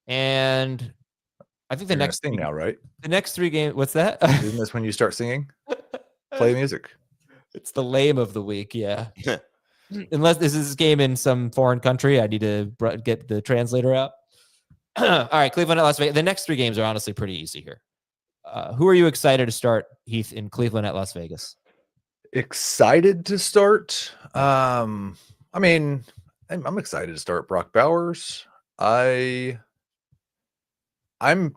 And I think the You're gonna next sing now, right? The next 3 games. What's that? Isn't this when you start singing? Play music. It's the lame of the week, yeah. Unless this is a game in some foreign country, I need to get the translator out. All right, Cleveland at Las Vegas. The next 3 games are honestly pretty easy here. Who are you excited to start, Heath, in Cleveland at Las Vegas? Excited to start? I'm excited to start Brock Bowers. I'm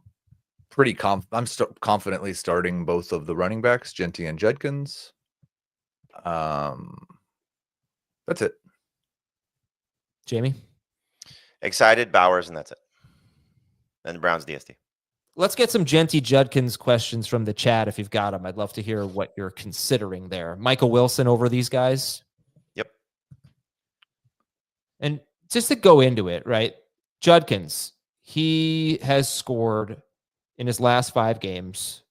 pretty confidently starting both of the running backs, Genty and Judkins. That's it. Jamey? Excited, Bowers, and that's it. And the Browns DST. Let's get some Genty Judkins questions from the chat if you've got them. I'd love to hear what you're considering there. Michael Wilson over these guys? Yep. And just to go into it, right? Judkins, he has scored in his last 5 games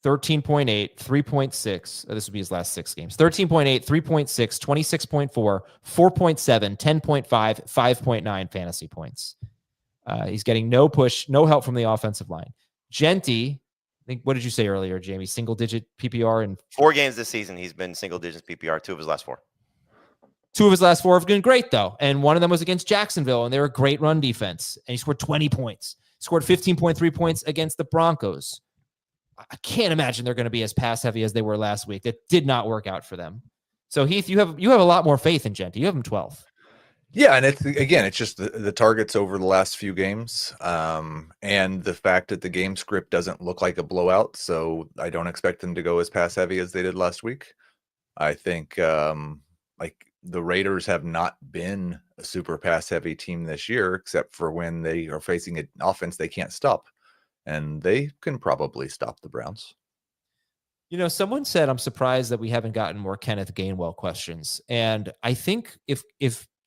13.8, 3.6. This would be his last 6 games. 13.8, 3.6, 26.4, 4.7, 10.5, 5.9 fantasy points. He's getting no push, no help from the offensive line. Genty, I think, what did you say earlier, Jamey? Single digit PPR and 4 games this season. He's been single digits PPR, 2 of his last 4. 2 of his last 4 have been great, though. And one of them was against Jacksonville, and they were a great run defense. And he scored 20 points. Scored 15.3 points against the Broncos. I can't imagine they're going to be as pass heavy as they were last week. That did not work out for them. So Heath, you have a lot more faith in Genty. You have him 12. Yeah, and it's just the targets over the last few games, and the fact that the game script doesn't look like a blowout. So I don't expect them to go as pass heavy as they did last week. I think like the Raiders have not been a super pass heavy team this year, except for when they are facing an offense they can't stop, and they can probably stop the Browns. You know, someone said, I'm surprised that we haven't gotten more Kenneth Gainwell questions. And I think if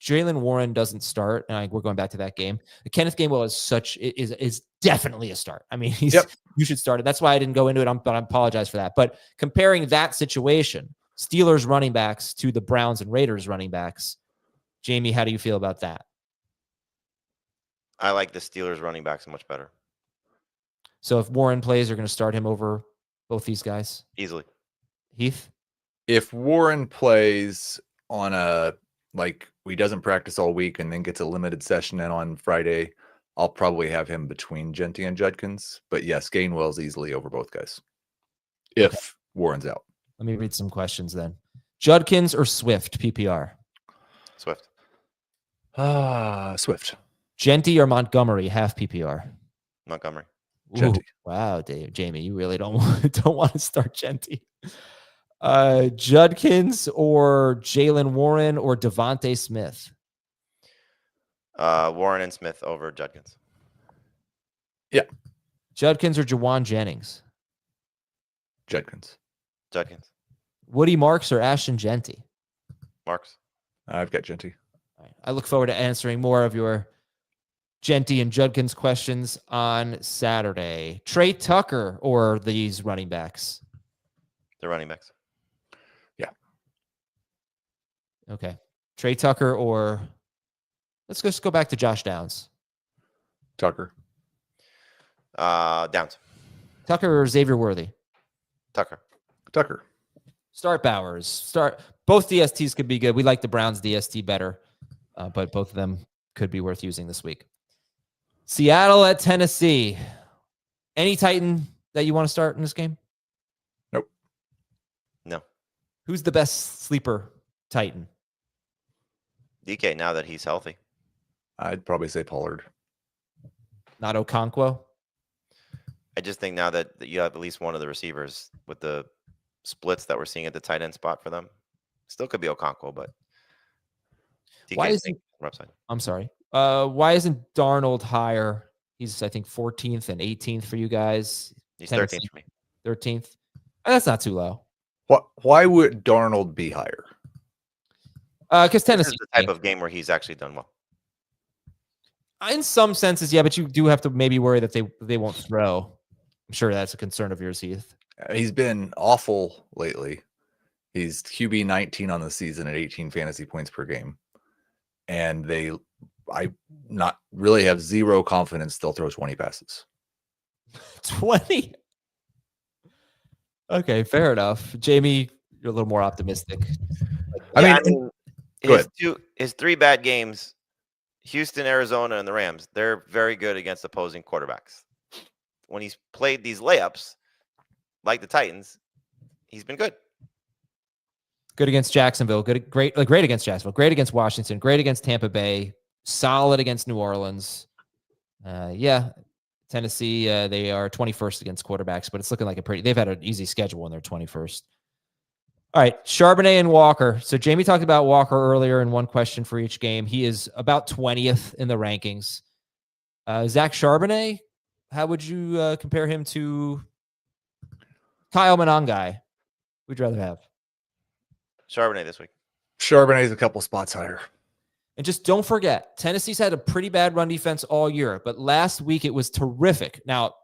Jaylen Warren doesn't start, and we're going back to that game, Kenneth Gainwell is definitely a start. I mean, you should start it. That's why I didn't go into it. But I apologize for that. But comparing that situation, Steelers running backs to the Browns and Raiders running backs, Jamey, how do you feel about that? I like the Steelers running backs much better. So if Warren plays, you're going to start him over both these guys? Easily. Heath? If Warren plays on he doesn't practice all week and then gets a limited session in on Friday, I'll probably have him between Genty and Judkins. But yes, Gainwell's easily over both guys if Warren's out. Let me read some questions then. Judkins or Swift PPR? Swift. Swift. Genty or Montgomery, half PPR? Montgomery. Genty. Ooh, wow, Jamie, you really don't want to start Genty. Judkins or Jalen Warren or Devontae Smith? Warren and Smith over Judkins. Yeah. Judkins or Jawan Jennings? Judkins. Judkins. Woody Marks or Ashton Genty? Marks. I've got Genty. All right. I look forward to answering more of your Genty and Judkins questions on Saturday. Trey Tucker or these running backs? The running backs. Yeah. Okay. Trey Tucker or let's just go back to Josh Downs. Tucker. Downs. Tucker or Xavier Worthy? Tucker. Tucker. Start Bowers. Both DSTs could be good. We like the Browns DST better, but both of them could be worth using this week. Seattle at Tennessee. Any Titan that you want to start in this game? Nope. No. Who's the best sleeper Titan? DK, now that he's healthy. I'd probably say Pollard. Not Okonkwo? I just think now that you have at least one of the receivers with the splits that we're seeing at the tight end spot for them, still could be Okonkwo, but Why isn't I'm sorry. Why isn't Darnold higher? He's I think 14th and 18th for you guys. He's Tennessee, 13th for me. 13th. That's not too low. Why would Darnold be higher? Because This Tennessee is the type of game where he's actually done well. in some senses, yeah, but you do have to maybe worry that they won't throw. I'm sure that's a concern of yours, Heath. He's been awful lately. He's QB 19 on the season at 18 fantasy points per game. And I not really have zero confidence they'll throw 20 passes. 20? Okay, fair enough. Jamie, you're a little more optimistic. I mean, his three bad games, Houston, Arizona, and the Rams, they're very good against opposing quarterbacks. When he's played these layups, like the Titans, he's been good. Good against Jacksonville. Great against Jacksonville. Great against Washington. Great against Tampa Bay. Solid against New Orleans. Tennessee, they are 21st against quarterbacks, but it's looking like they've had an easy schedule when they're 21st. All right, Charbonnet and Walker. So Jamie talked about Walker earlier in one question for each game. He is about 20th in the rankings. Zach Charbonnet, how would you compare him to Kyle Monangai? Who'd you rather have? Charbonnet this week. Charbonnet's a couple spots higher. And just don't forget, Tennessee's had a pretty bad run defense all year, but last week it was terrific. Now,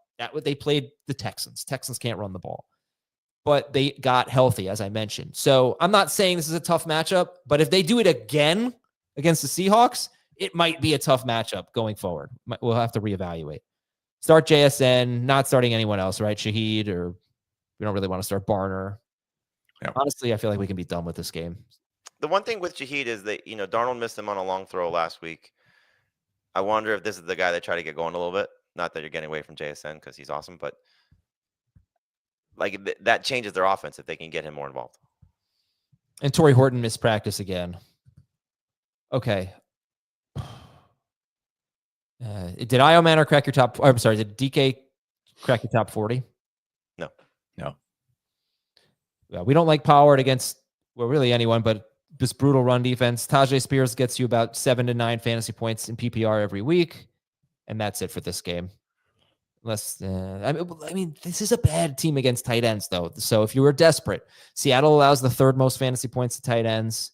they played the Texans. Texans can't run the ball, but they got healthy, as I mentioned. So I'm not saying this is a tough matchup, but if they do it again against the Seahawks, it might be a tough matchup going forward. We'll have to reevaluate. Start JSN, not starting anyone else, right? Shaheed, or we don't really want to start Barner. Yeah. Honestly, I feel like we can be done with this game. The one thing with Shaheed is that, Darnold missed him on a long throw last week. I wonder if this is the guy they try to get going a little bit. Not that you're getting away from JSN because he's awesome, but that changes their offense if they can get him more involved. And Torrey Horton missed practice again. Okay. Did Iomanor crack your top? I'm sorry. Did DK crack your top 40? No. Yeah, we don't like Pollard against really anyone, but this brutal run defense. Tajay Spears gets you about 7 to 9 fantasy points in PPR every week, and that's it for this game. Unless I mean, this is a bad team against tight ends, though. So if you were desperate, Seattle allows the third most fantasy points to tight ends.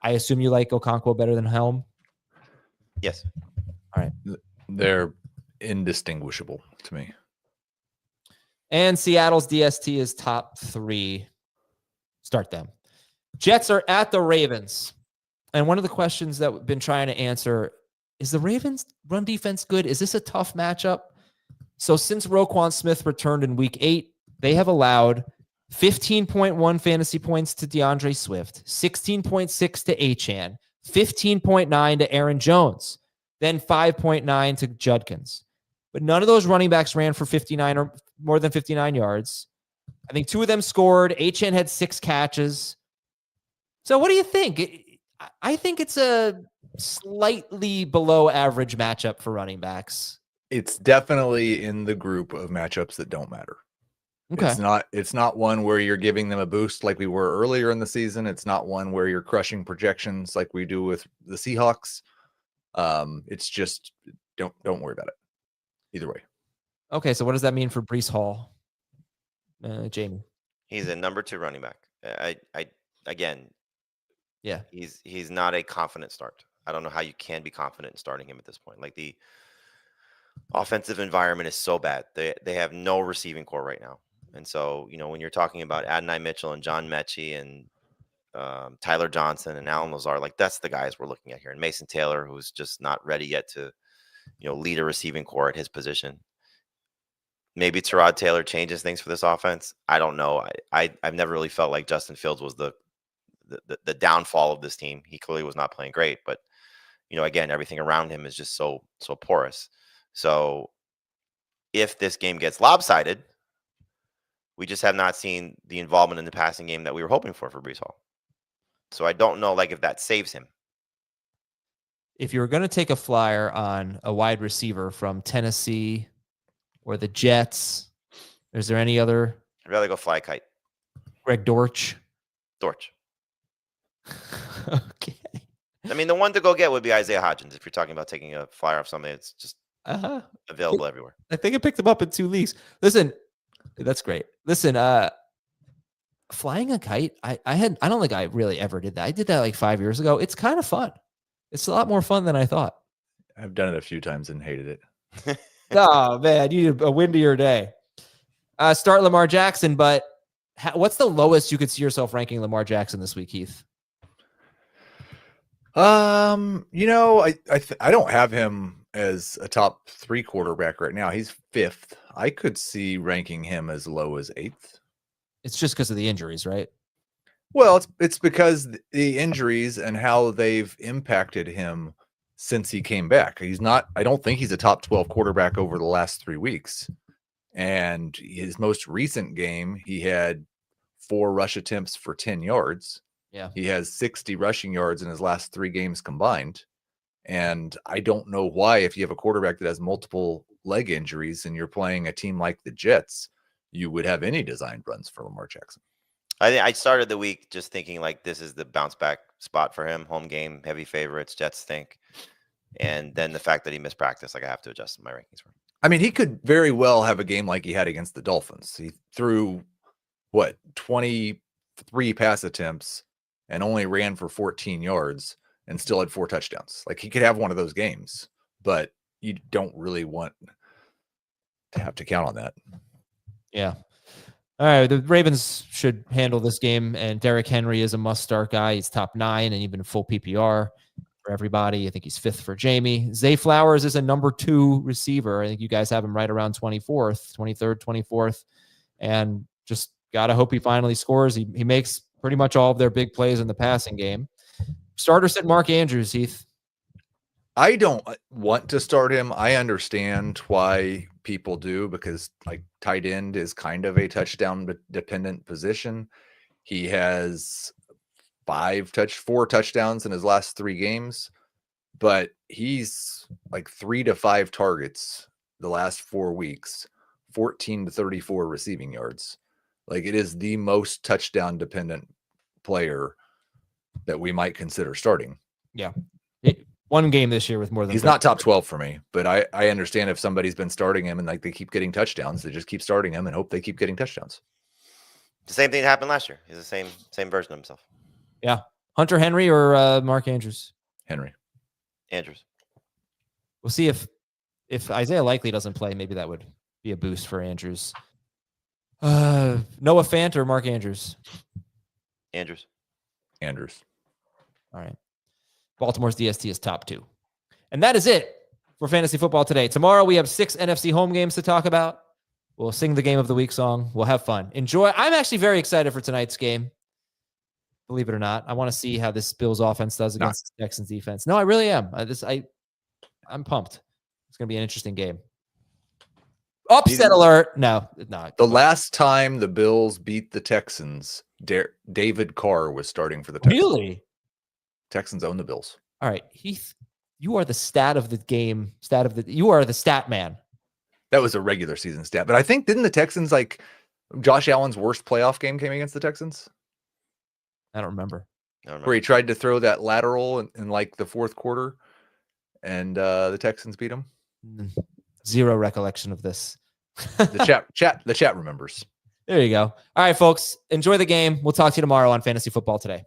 I assume you like Okonkwo better than Helm. Yes. All right. They're indistinguishable to me. And Seattle's DST is top 3. Start them. Jets are at the Ravens. And one of the questions that we've been trying to answer is the Ravens run defense good? Is this a tough matchup? So since Roquan Smith returned in week 8, they have allowed 15.1 fantasy points to DeAndre Swift, 16.6 to Achane, 15.9 to Aaron Jones, then 5.9 to Judkins. But none of those running backs ran for 59 or more than 59 yards. I think 2 of them scored. Achane had 6 catches. So what do you think? I think it's a slightly below average matchup for running backs. It's definitely in the group of matchups that don't matter. Okay. It's not one where you're giving them a boost like we were earlier in the season. It's not one where you're crushing projections like we do with the Seahawks. It's just don't worry about it. Either way. Okay, so what does that mean for Breece Hall? Jamey. He's a number 2 running back. Again, Yeah. he's not a confident start. I don't know how you can be confident in starting him at this point. Like, the offensive environment is so bad. They have no receiving core right now. And so, when you're talking about Adonai Mitchell and John Mechie and Tyler Johnson and Alan Lazard, like, that's the guys we're looking at here. And Mason Taylor, who's just not ready yet to, lead a receiving core at his position. Maybe Tyrod Taylor changes things for this offense. I don't know. I've never really felt like Justin Fields was the downfall of this team. He clearly was not playing great, but again, everything around him is just so porous. So if this game gets lopsided, we just have not seen the involvement in the passing game that we were hoping for Breece Hall. So I don't know, if that saves him. If you were going to take a flyer on a wide receiver from Tennessee or the Jets, is there any other? I'd rather go fly a kite. Greg Dortch. Dortch. Okay. I mean, the one to go get would be Isaiah Hodgins if you're talking about taking a flyer off somebody that's just available everywhere. I think I picked him up in 2 leagues. Listen, that's great. Listen, flying a kite, I don't think I really ever did that. I did that like 5 years ago. It's kind of fun. It's a lot more fun than I thought. I've done it a few times and hated it. Oh, man, you need a windier day. Start Lamar Jackson, but what's the lowest you could see yourself ranking Lamar Jackson this week, Heath? I don't have him as a top 3 quarterback right now. He's 5th. I could see ranking him as low as 8th. It's just because of the injuries, right? Well, it's because the injuries and how they've impacted him since he came back. I don't think he's a top 12 quarterback over the last 3 weeks. And his most recent game, he had 4 rush attempts for 10 yards. Yeah. He has 60 rushing yards in his last 3 games combined. And I don't know why, if you have a quarterback that has multiple leg injuries and you're playing a team like the Jets, you would have any designed runs for Lamar Jackson. I started the week just thinking this is the bounce back spot for him. Home game, heavy favorites, Jets stink. And then the fact that he missed practice, I have to adjust my rankings for him. I mean, he could very well have a game like he had against the Dolphins. He threw 23 pass attempts and only ran for 14 yards and still had 4 touchdowns. He could have one of those games, but you don't really want to have to count on that. Yeah. All right, the Ravens should handle this game, and Derrick Henry is a must-start guy. He's top 9 and even full PPR for everybody. I think he's 5th for Jamey. Zay Flowers is a number 2 receiver. I think you guys have him right around 24th, 23rd, 24th, and just got to hope he finally scores. He makes pretty much all of their big plays in the passing game. Starter sit Mark Andrews, Heath. I don't want to start him. I understand why people do, because tight end is kind of a touchdown dependent position. He has 4 touchdowns in his last 3 games, but he's 3 to 5 targets the last 4 weeks, 14 to 34 receiving yards. It is the most touchdown dependent player that we might consider starting. Yeah. One game this year with more than he's not top 12 for me, but I understand if somebody's been starting him and they keep getting touchdowns, they just keep starting him and hope they keep getting touchdowns. The same thing happened last year. He's the same version of himself. Yeah. Hunter Henry or Mark Andrews? Andrews. We'll see if Isaiah Likely doesn't play, maybe that would be a boost for Andrews. Noah Fant or Mark Andrews? Andrews. All right. Baltimore's DST is top 2. And that is it for fantasy football today. Tomorrow we have 6 NFC home games to talk about. We'll sing the Game of the Week song. We'll have fun. Enjoy. I'm actually very excited for tonight's game. Believe it or not. I want to see how this Bills offense does against the Texans defense. No, I really am. I'm pumped. It's going to be an interesting game. Upset alert. No. The last time the Bills beat the Texans, David Carr was starting for the Texans. Really? Texans own the Bills. All right, Heath, you are the stat of the game. You are the stat man. That was a regular season stat. But I think, didn't the Texans, like, Josh Allen's worst playoff game came against the Texans? I don't remember. Where he tried to throw that lateral in like the fourth quarter, and the Texans beat him. Zero recollection of this. The chat remembers. There you go. All right, folks, enjoy the game. We'll talk to you tomorrow on Fantasy Football Today.